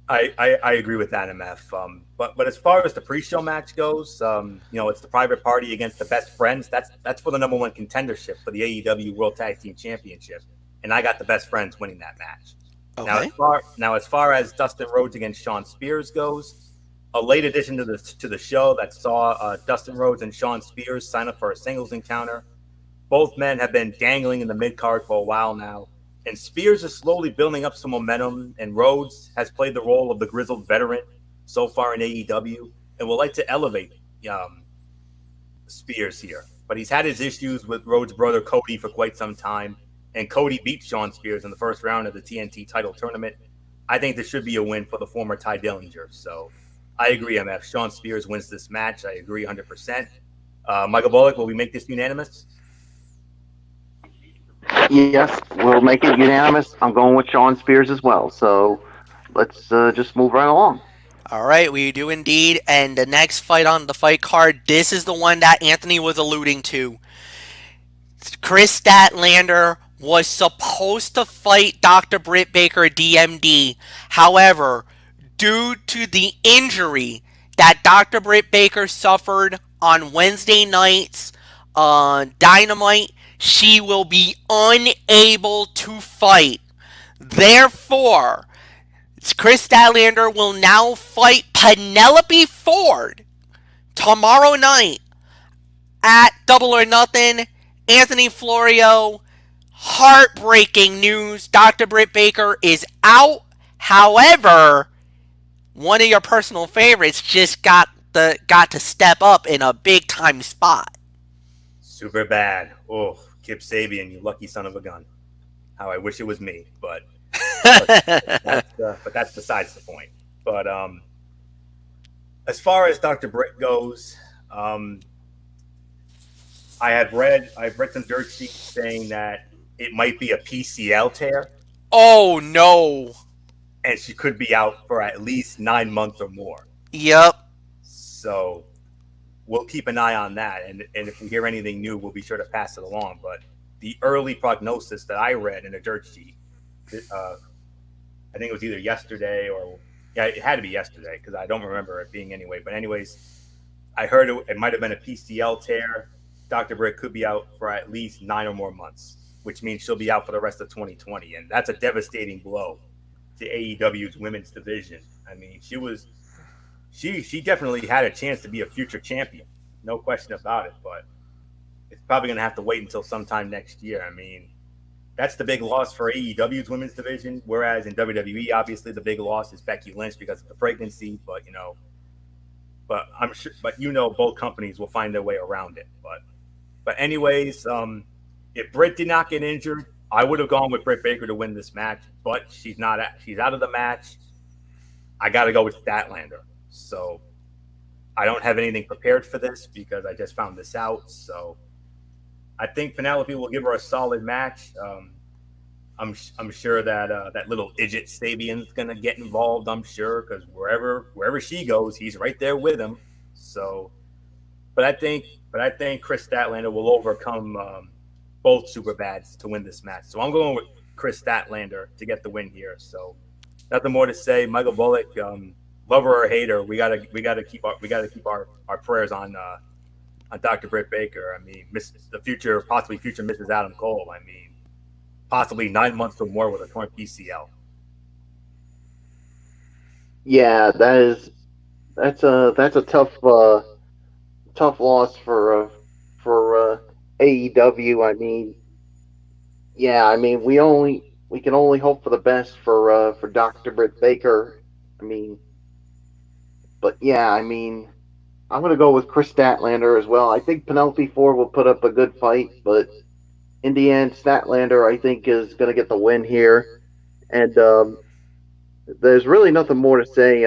I agree with that, MF. But as far as the pre-show match goes, it's the Private Party against the Best Friends. That's for the number one contendership for the AEW World Tag Team Championship, and I got the Best Friends winning that match. Okay. Now as far as Dustin Rhodes against Shawn Spears goes, a late addition to the show that saw Dustin Rhodes and Shawn Spears sign up for a singles encounter. Both men have been dangling in the mid card for a while now. And Spears is slowly building up some momentum, and Rhodes has played the role of the grizzled veteran so far in AEW and would like to elevate Spears here. But he's had his issues with Rhodes' brother Cody for quite some time, and Cody beat Shawn Spears in the first round of the TNT title tournament. I think this should be a win for the former Ty Dillinger. So I agree, MF. Shawn Spears wins this match. I agree 100%. Michael Bullock, will we make this unanimous? Yes, we'll make it unanimous. I'm going with Sean Spears as well. So let's just move right along. All right, we do indeed. And the next fight on the fight card, this is the one that Anthony was alluding to. Chris Statlander was supposed to fight Dr. Britt Baker DMD. However, due to the injury that Dr. Britt Baker suffered on Wednesday night's Dynamite, she will be unable to fight. Therefore, Chris Statlander will now fight Penelope Ford tomorrow night at Double or Nothing. Anthony Florio, heartbreaking news. Dr. Britt Baker is out. However, one of your personal favorites just got to step up in a big time spot. Super bad. Oh, Kip Sabian, you lucky son of a gun. How I wish it was me, but that's besides the point. But as far as Dr. Britt goes, I've read some dirt sheets saying that it might be a PCL tear, Oh no. and she could be out for at least 9 months or more. Yep. So we'll keep an eye on that, and if we hear anything new, we'll be sure to pass it along. But the early prognosis that I read in a dirt sheet, uh, I think it was either yesterday or yeah, it had to be yesterday because I don't remember it being anyway. But anyways, I heard it might have been a PCL tear. Dr. Britt could be out for at least 9 or more months, which means she'll be out for the rest of 2020, and that's a devastating blow to AEW's women's division. I mean, she definitely had a chance to be a future champion, no question about it. But it's probably going to have to wait until sometime next year. I mean, that's the big loss for AEW's women's division. Whereas in WWE, obviously the big loss is Becky Lynch because of the pregnancy. But I'm sure, but both companies will find their way around it. But anyways, if Britt did not get injured, I would have gone with Britt Baker to win this match. But she's not. She's out of the match. I got to go with Statlander. So I don't have anything prepared for this because I just found this out. So I think Penelope will give her a solid match. I'm sure that that little idiot Sabian's gonna get involved. I'm sure because wherever she goes, he's right there with him. So, but I think Chris Statlander will overcome both super bads to win this match. So I'm going with Chris Statlander to get the win here. So nothing more to say. Michael Bullock, lover or hater, we gotta keep our prayers on Dr. Britt Baker. I mean, possibly future Mrs. Adam Cole. I mean, possibly 9 months or more with a torn PCL. Yeah, that's a tough loss for AEW. I mean, yeah, I mean we can only hope for the best for Dr. Britt Baker. I mean, but yeah, I mean, I'm gonna go with Chris Statlander as well. I think Penelope Ford will put up a good fight, but in the end, Statlander I think is gonna get the win here, and there's really nothing more to say.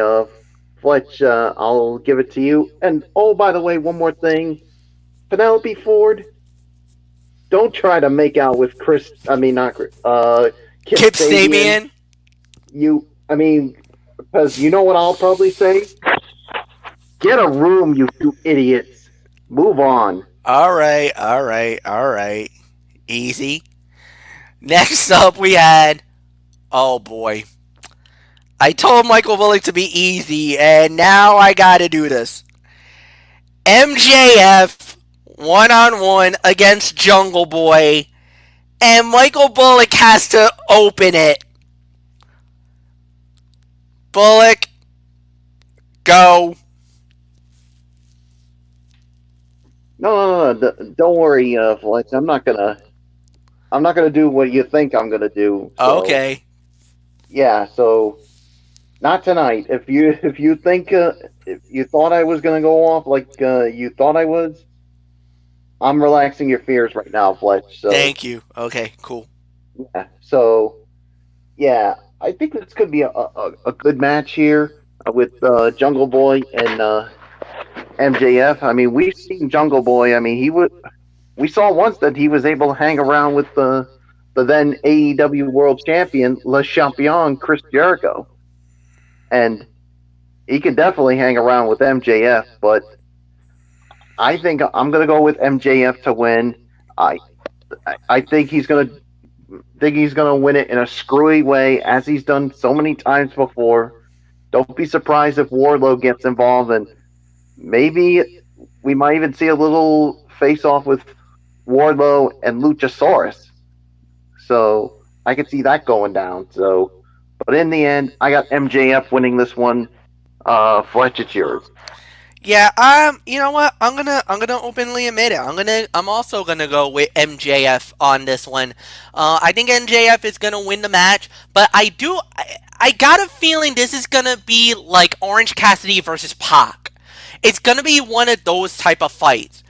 Fletch, I'll give it to you. And oh, by the way, one more thing, Penelope Ford, don't try to make out with Chris. I mean, not Chris. Kip Kip Sabian. Sabian. I mean, because you know what I'll probably say. Get a room, you two idiots. Move on. All right, all right, all right. Easy. Next up, we had. Oh boy. I told Michael Bullock to be easy, and now I gotta do this. MJF 1-on-1 against Jungle Boy, and Michael Bullock has to open it. Bullock, go. No. Don't worry, Fletch. I'm not gonna do what you think I'm gonna do. So Okay. yeah. So not tonight. If you thought I was gonna go off like you thought I was, I'm relaxing your fears right now, Fletch. So Thank you. Okay, cool. yeah. So yeah, I think this could be a good match here with Jungle Boy MJF. I mean, we've seen Jungle Boy. I mean, he would. We saw once that he was able to hang around with the then AEW World Champion Le Champion Chris Jericho, and he could definitely hang around with MJF. But I think I'm going to go with MJF to win. I I think he's gonna win it in a screwy way, as he's done so many times before. Don't be surprised if Wardlow gets involved, and maybe we might even see a little face off with Wardlow and Luchasaurus. So I could see that going down. So, but in the end, I got MJF winning this one. Fletch, it's yours. Yeah, you know what? I'm gonna openly admit it. I'm also gonna go with MJF on this one. I think MJF is gonna win the match, but I got a feeling this is gonna be like Orange Cassidy versus Pac. It's gonna be one of those type of fights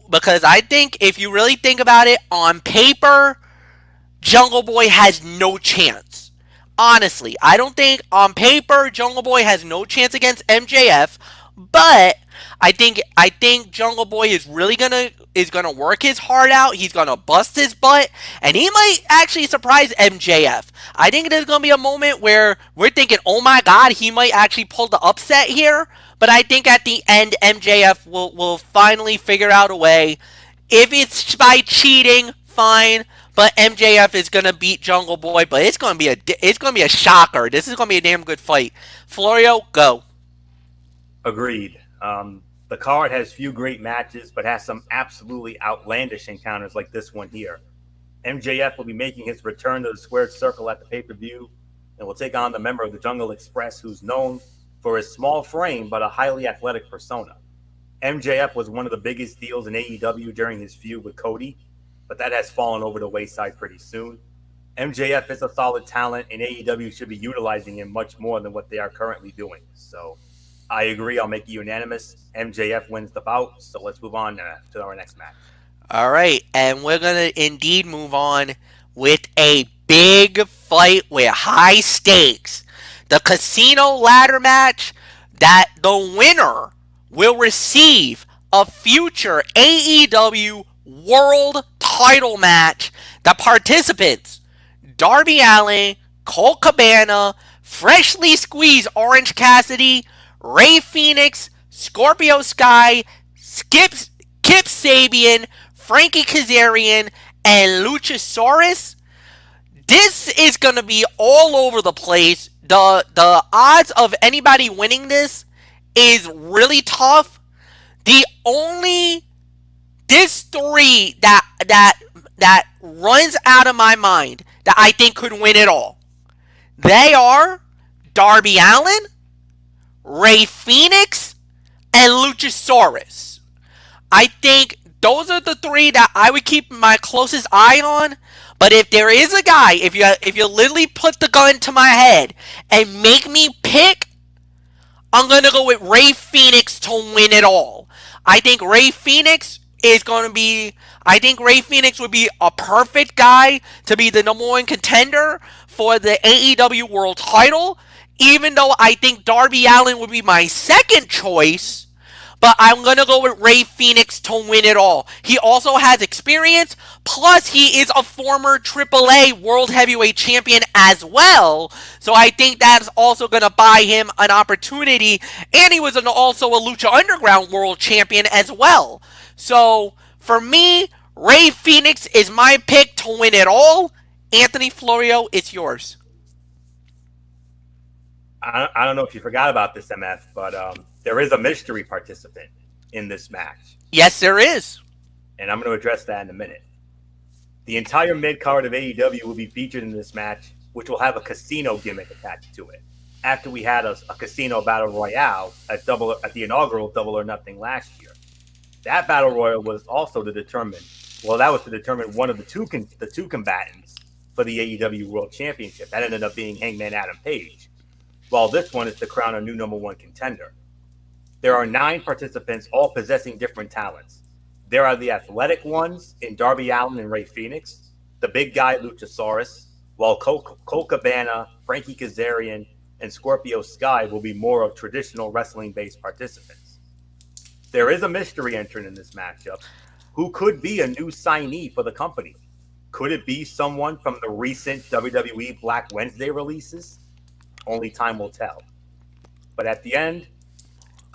because I think if you really think about it, on paper, Jungle Boy has no chance. Honestly, I don't think on paper Jungle Boy has no chance against MJF, but I think Jungle Boy is gonna work his heart out. He's gonna bust his butt, and he might actually surprise MJF. I think there's gonna be a moment where we're thinking, "Oh my God, he might actually pull the upset here." But I think at the end, MJF will finally figure out a way. If it's by cheating, fine. But MJF is gonna beat Jungle Boy, but it's gonna be a shocker. This is gonna be a damn good fight. Florio, go. Agreed. The card has few great matches, but has some absolutely outlandish encounters like this one here. MJF will be making his return to the squared circle at the pay per view and will take on the member of the Jungle Express who's known for his small frame but a highly athletic persona. MJF was one of the biggest deals in AEW during his feud with Cody, but that has fallen over the wayside pretty soon. MJF is a solid talent, and AEW should be utilizing him much more than what they are currently doing. So I agree. I'll make it unanimous. MJF wins the bout. So let's move on to our next match. All right, and we're gonna indeed move on with a big fight with high stakes. The casino ladder match that the winner will receive a future AEW World Title match. The participants: Darby Allin, Colt Cabana, freshly squeezed Orange Cassidy, Ray Phoenix, Scorpio Sky, Kip Sabian, Frankie Kazarian, and Luchasaurus. This is going to be all over the place. The odds of anybody winning this is really tough. The only this story that runs out of my mind that I think could win it all. They are Darby Allin, Ray Phoenix, and Luchasaurus. I think those are the three that I would keep my closest eye on. But if there is a guy, if you literally put the gun to my head and make me pick, I'm gonna go with Ray Phoenix to win it all. I think Ray Phoenix is going to be. I think Ray Phoenix would be a perfect guy to be the number one contender for the AEW World Title. Even though I think Darby Allin would be my second choice, but I'm going to go with Ray Phoenix to win it all. He also has experience, plus he is a former AAA World Heavyweight Champion as well. So I think that's also going to buy him an opportunity. And he was also a Lucha Underground World Champion as well. So for me, Ray Phoenix is my pick to win it all. Anthony Florio, it's yours. I don't know if you forgot about this, MF, but there is a mystery participant in this match. Yes, there is. And I'm going to address that in a minute. The entire mid card of AEW will be featured in this match, which will have a casino gimmick attached to it. After we had a casino battle royale at the inaugural Double or Nothing last year, that battle royal was also to determine. Well, that was to determine one of the two combatants for the AEW World Championship. That ended up being Hangman Adam Page, while this one is to crown a new number one contender. There are 9 participants, all possessing different talents. There are the athletic ones in Darby Allin and Ray Phoenix, the big guy Luchasaurus, while Colt Cabana, Frankie Kazarian, and Scorpio Sky will be more of traditional wrestling-based participants. There is a mystery entrant in this matchup who could be a new signee for the company. Could it be someone from the recent WWE Black Wednesday releases? Only time will tell. But at the end,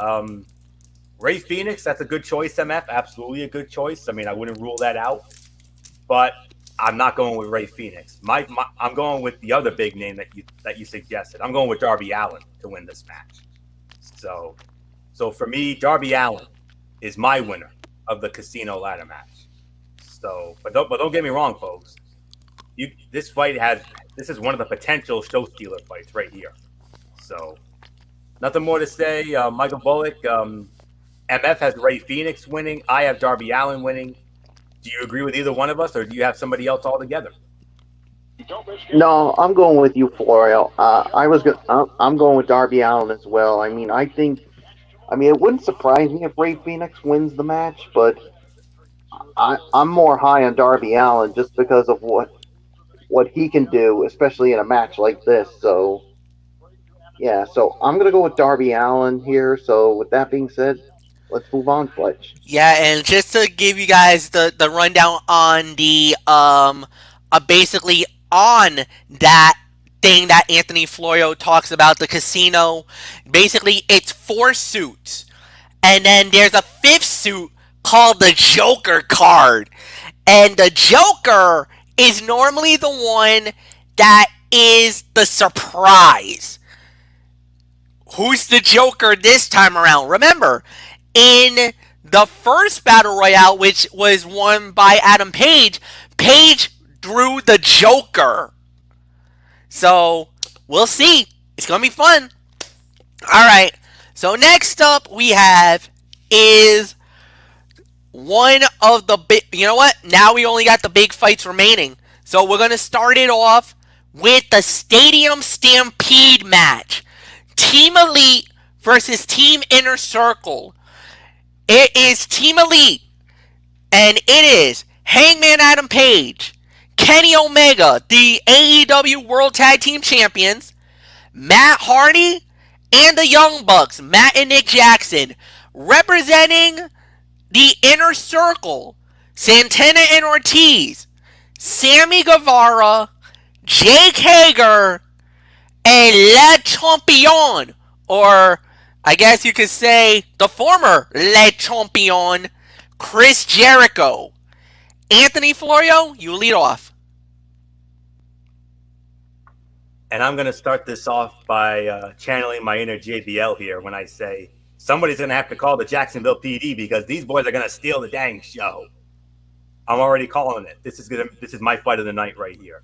um, Ray Phoenix, that's a good choice, MF. Absolutely a good choice. I mean, I wouldn't rule that out. But I'm not going with Ray Phoenix. I'm going with the other big name that you suggested. I'm going with Darby Allin to win this match. So, so for me, Darby Allin is my winner of the Casino Ladder match. So, but don't get me wrong, folks. This is one of the potential show stealer fights right here. So, nothing more to say. Michael Bullock, MF has Ray Phoenix winning. I have Darby Allin winning. Do you agree with either one of us, or do you have somebody else altogether? No, I'm going with you, Florio. I'm going with Darby Allin as well. I mean, it wouldn't surprise me if Ray Phoenix wins the match, but I'm more high on Darby Allin just because of what he can do, especially in a match like this. So yeah, so I'm gonna go with Darby Allin here. So with that being said, let's move on, Fletch. Yeah, and just to give you guys the rundown on the basically on that thing that Anthony Florio talks about, the casino. Basically, it's 4 suits, and then there's a fifth suit called the Joker card, and the Joker is normally the one that is the surprise. Who's the Joker this time around? Remember, in the first battle royale, which was won by Adam Page, Page drew the Joker. So we'll see. It's gonna be fun. All right. So next up we have is one of the big. You know what? Now we only got the big fights remaining. So we're gonna start it off with the Stadium Stampede match. Team Elite versus Team Inner Circle. It is Team Elite, and it is Hangman Adam Page, Kenny Omega, the AEW World Tag Team Champions, Matt Hardy, and the Young Bucks, Matt and Nick Jackson, representing the Inner Circle, Santana and Ortiz, Sammy Guevara, Jake Hager, and Le Champion, or I guess you could say the former Le Champion, Chris Jericho. Anthony Florio, you lead off. And I'm going to start this off by channeling my inner JBL here when I say somebody's going to have to call the Jacksonville PD because these boys are going to steal the dang show. I'm already calling it. This is my fight of the night right here.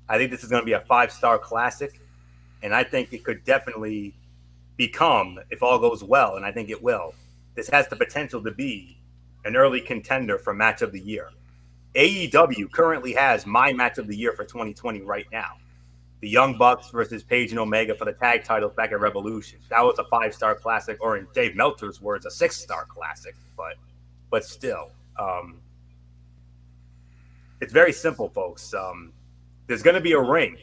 I think this is going to be a 5-star classic, and I think it could definitely become, if all goes well, and I think it will, this has the potential to be an early contender for match of the year. AEW currently has my match of the year for 2020 right now. The Young Bucks versus Page and Omega for the tag titles back at Revolution. That was a 5-star classic, or in Dave Meltzer's words, a 6-star classic. But still, it's very simple, folks. There's going to be a ring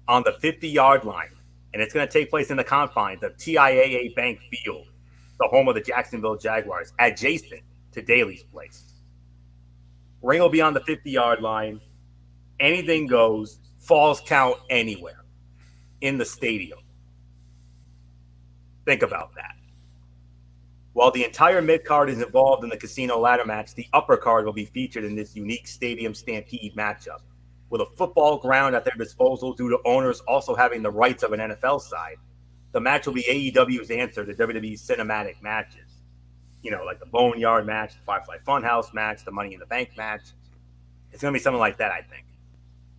on the 50-yard line, and it's going to take place in the confines of TIAA Bank Field, the home of the Jacksonville Jaguars, adjacent to Daly's place. Ring will be on the 50-yard line. Anything goes. Falls count anywhere in the stadium. Think about that. While the entire mid-card is involved in the casino ladder match, the upper card will be featured in this unique Stadium Stampede matchup. With a football ground at their disposal due to owners also having the rights of an NFL side, the match will be AEW's answer to WWE's cinematic matches. You know, like the Boneyard match, the Firefly Funhouse match, the Money in the Bank match. It's going to be something like that, I think.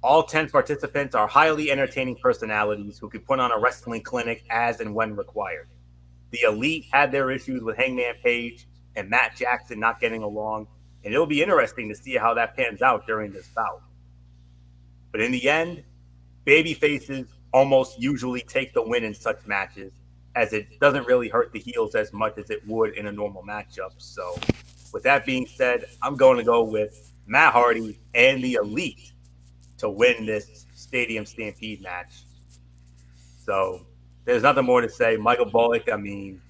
All 10 participants are highly entertaining personalities who can put on a wrestling clinic as and when required. The Elite had their issues with Hangman Page and Matt Jackson not getting along, and it'll be interesting to see how that pans out during this bout. But in the end, baby faces almost usually take the win in such matches, as it doesn't really hurt the heels as much as it would in a normal matchup. So with that being said, I'm going to go with Matt Hardy and the Elite to win this Stadium Stampede match. So there's nothing more to say. Michael Bullock, I mean,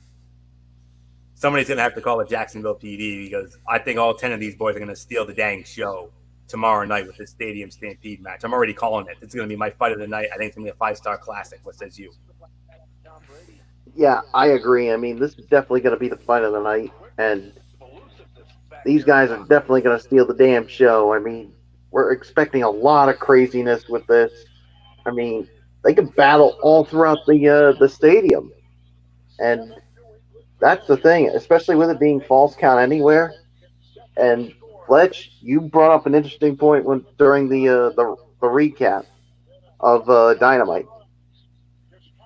Somebody's gonna have to call it Jacksonville PD because I think all 10 of these boys are gonna steal the dang show tomorrow night with this Stadium Stampede match. I'm already calling it. It's gonna be my fight of the night. I think it's gonna be a 5-star classic. What says you? Yeah, I agree. I mean, this is definitely going to be the fight of the night, and these guys are definitely going to steal the damn show. I mean, we're expecting a lot of craziness with this. I mean, they could battle all throughout the stadium, and that's the thing, especially with it being false count anywhere. And Fletch, you brought up an interesting point when during the recap of Dynamite.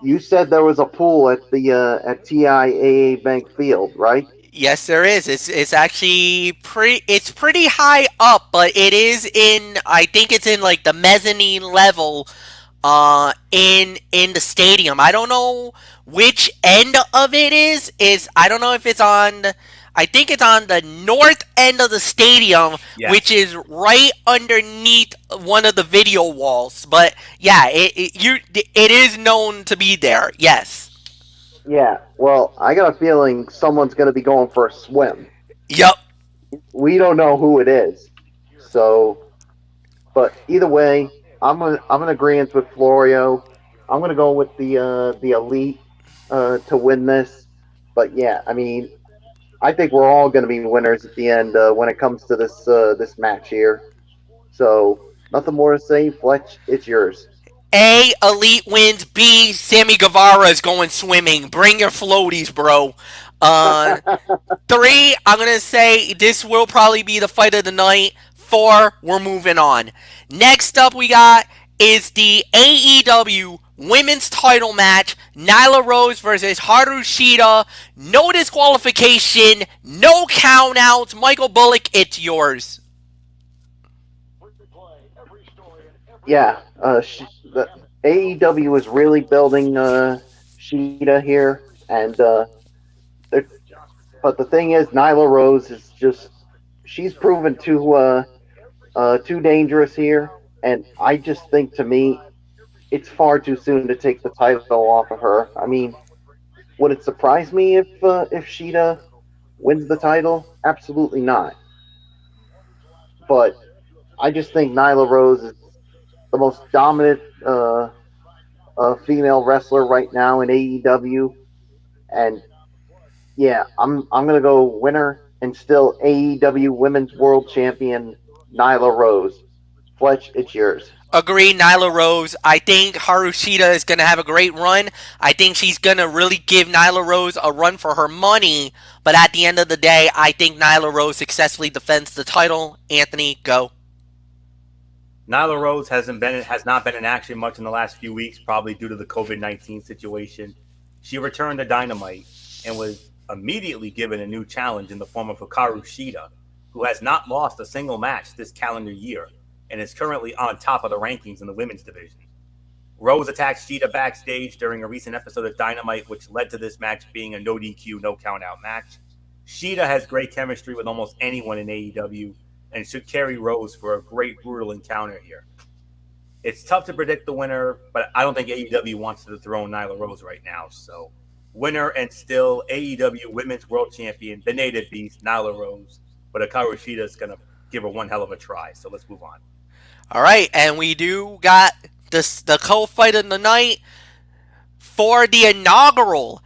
You said there was a pool at the at TIAA Bank Field, right? Yes, there is. It's actually pretty. It's pretty high up, but it is in. I think it's in like the mezzanine level, in the stadium. I don't know which end of it is. I don't know if it's on. I think it's on the north end of the stadium, which Yes. is right underneath one of the video walls. But yeah, it is known to be there. Yes. Yeah. Well, I got a feeling someone's going to be going for a swim. Yup. We don't know who it is, so. But either way, I'm in agreement with Florio. I'm going to go with the elite to win this. But yeah, I mean, I think we're all going to be winners at the end when it comes to this match here. So nothing more to say. Fletch, it's yours. A, Elite wins. B, Sammy Guevara is going swimming. Bring your floaties, bro. Uh, 3, I'm going to say this will probably be the fight of the night. 4, we're moving on. Next up, we got is the AEW women's title match. Nyla Rose versus Haru Shida. No disqualification, no countouts. Michael Bullock, it's yours. Yeah, the AEW is really building Sheeta here, and but the thing is, Nyla Rose is just she's proven too dangerous here, and I just think to me it's far too soon to take the title off of her. I mean, would it surprise me if Sheeta wins the title? Absolutely not. But I just think Nyla Rose is the most dominant female wrestler right now in AEW, and yeah, I'm gonna go winner and still AEW Women's World Champion Nyla Rose. Fletch, it's yours. Agree, Nyla Rose. I think Harushita is going to have a great run. I think she's going to really give Nyla Rose a run for her money. But at the end of the day, I think Nyla Rose successfully defends the title. Anthony, go. Nyla Rose has not been in action much in the last few weeks, probably due to the COVID-19 situation. She returned to Dynamite and was immediately given a new challenge in the form of Hikaru Shida, who has not lost a single match this calendar year and is currently on top of the rankings in the women's division. Rose attacked Shida backstage during a recent episode of Dynamite, which led to this match being a no DQ, no count out match. Shida has great chemistry with almost anyone in AEW and should carry Rose for a great, brutal encounter here. It's tough to predict the winner, but I don't think AEW wants to dethrone Nyla Rose right now. So, winner and still AEW Women's World Champion, the Native Beast, Nyla Rose. But Hikaru Shida is going to give her one hell of a try. So, let's move on. All right, and we do got the co-fight of the night for the inaugural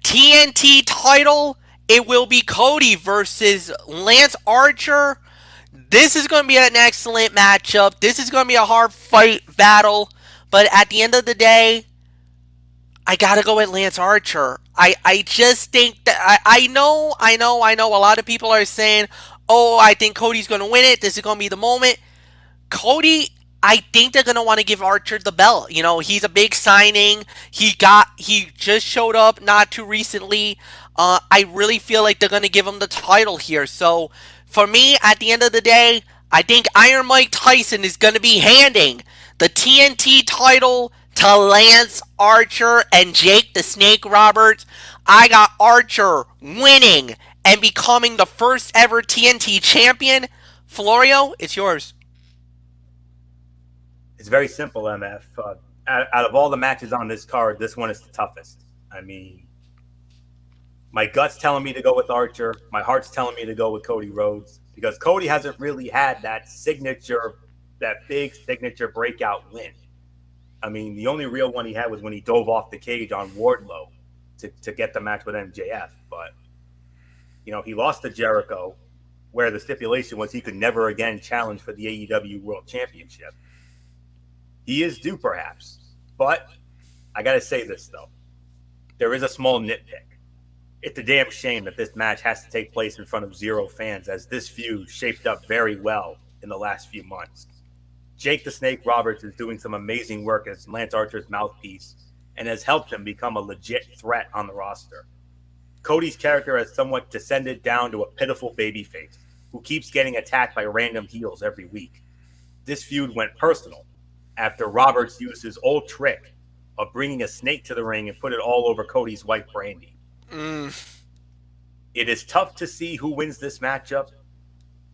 TNT title. It will be Cody versus Lance Archer. This is going to be an excellent matchup. This is going to be a hard fight battle. But at the end of the day, I gotta go with Lance Archer. I just think that I know. A lot of people are saying, "Oh, I think Cody's gonna win it. This is gonna be the moment." Cody, I think they're gonna want to give Archer the belt. You know, he's a big signing. He just showed up not too recently. I really feel like they're gonna give him the title here. So for me, at the end of the day, I think Iron Mike Tyson is gonna be handing the TNT title to Lance Archer and Jake the Snake Roberts. I got Archer winning and becoming the first ever TNT champion. Florio, it's yours. It's very simple, MF. Out of all the matches on this card, this one is the toughest. I mean, My gut's telling me to go with Archer. My heart's telling me to go with Cody Rhodes because Cody hasn't really had that big signature breakout win. I mean, the only real one he had was when he dove off the cage on Wardlow to get the match with MJF. But, he lost to Jericho, where the stipulation was he could never again challenge for the AEW World Championship. He is due, perhaps. But I got to say this, though. There is a small nitpick. It's a damn shame that this match has to take place in front of zero fans, as this feud shaped up very well in the last few months. Jake the Snake Roberts is doing some amazing work as Lance Archer's mouthpiece and has helped him become a legit threat on the roster. Cody's character has somewhat descended down to a pitiful babyface who keeps getting attacked by random heels every week. This feud went personal after Roberts used his old trick of bringing a snake to the ring and put it all over Cody's wife, Brandy. Mm. It is tough to see who wins this matchup,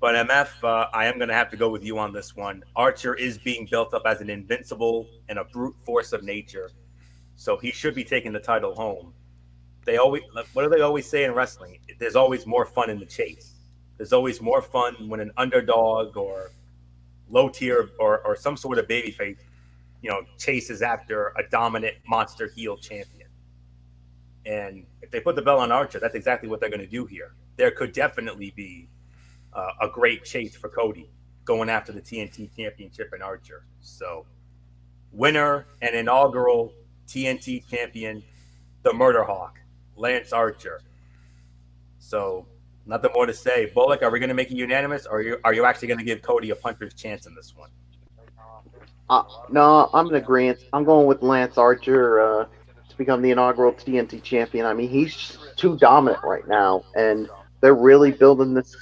but MF, I am going to have to go with you on this one. Archer is being built up as an invincible and a brute force of nature, so he should be taking the title home. What do they always say in wrestling? There's always more fun in the chase. There's always more fun when an underdog or low tier or some sort of babyface, chases after a dominant monster heel champion. And if they put the belt on Archer, that's exactly what they're going to do here. There could definitely be a great chase for Cody going after the TNT Championship in Archer. So, winner and inaugural TNT champion, the Murder Hawk, Lance Archer. So, nothing more to say. Bullock, are we going to make it unanimous, or are you actually going to give Cody a puncher's chance in this one? No, I'm in agreement. I'm going with Lance Archer to become the inaugural TNT champion. I mean, he's too dominant right now, and they're really building this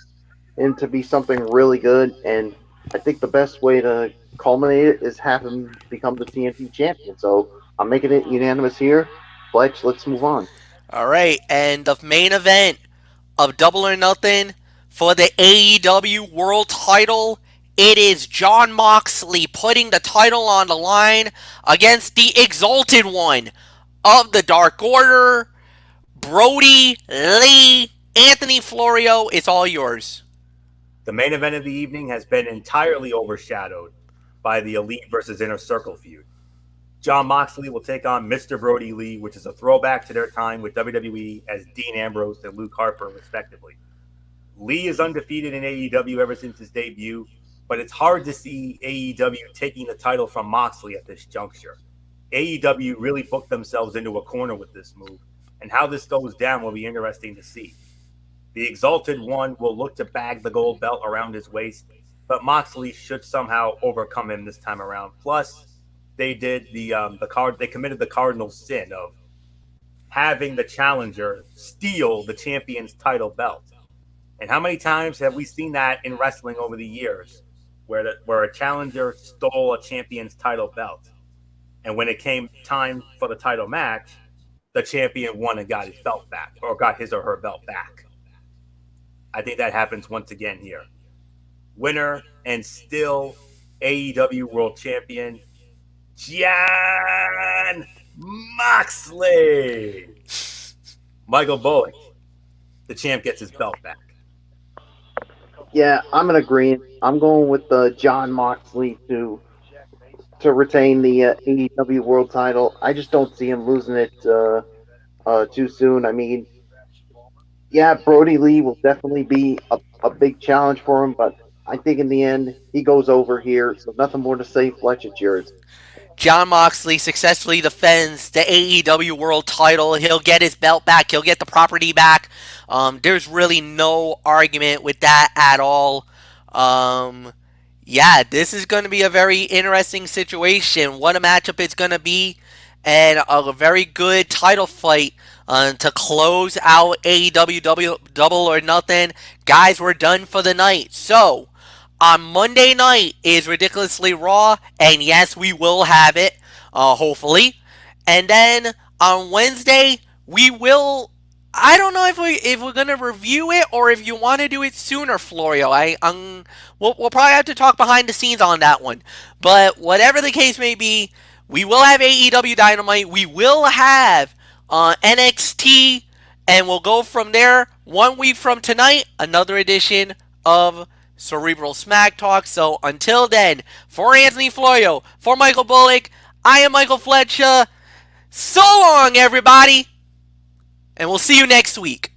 into be something really good. And I think the best way to culminate it is have him become the TNT champion. So I'm making it unanimous here. Fletch, let's move on. All right, and the main event of Double or Nothing for the AEW World Title. It is Jon Moxley putting the title on the line against the Exalted One of the Dark Order, Brody Lee. Anthony Florio, it's all yours. The main event of the evening has been entirely overshadowed by the Elite versus Inner Circle feud. Jon Moxley will take on Mr. Brody Lee, which is a throwback to their time with WWE as Dean Ambrose and Luke Harper, respectively. Lee is undefeated in AEW ever since his debut, but it's hard to see AEW taking the title from Moxley at this juncture. AEW really booked themselves into a corner with this move, and how this goes down will be interesting to see. The Exalted One will look to bag the gold belt around his waist, but Moxley should somehow overcome him this time around. Plus, they did they committed the cardinal sin of having the challenger steal the champion's title belt. And how many times have we seen that in wrestling over the years, where a challenger stole a champion's title belt, and when it came time for the title match, the champion won and got his belt back, or got his or her belt back. I think that happens once again here. Winner and still AEW World Champion, Jon Moxley. Michael Bullock, the champ, gets his belt back. Yeah, I'm in agreement. I'm going with Jon Moxley to retain the AEW World Title. I just don't see him losing it too soon. I mean, yeah, Brody Lee will definitely be a big challenge for him, but I think in the end he goes over here. So nothing more to say. Fletch, it's yours. Jon Moxley successfully defends the AEW World Title. He'll get his belt back. He'll get the property back. There's really no argument with that at all. Yeah, this is going to be a very interesting situation. What a matchup it's going to be, and a very good title fight to close out AEW Double or Nothing. Guys, we're done for the night. So, on Monday night is Ridiculously Raw, and yes, we will have it, hopefully. And then on Wednesday, we will. I don't know if we're gonna review it or if you want to do it sooner, Florio. We'll probably have to talk behind the scenes on that one. But whatever the case may be, we will have AEW Dynamite. We will have NXT And we'll go from there. 1 week from tonight, another edition of Cerebral Smack Talk. So until then, for Anthony Florio, for Michael Bullock, I am Michael Fletcher. So long, everybody. And we'll see you next week.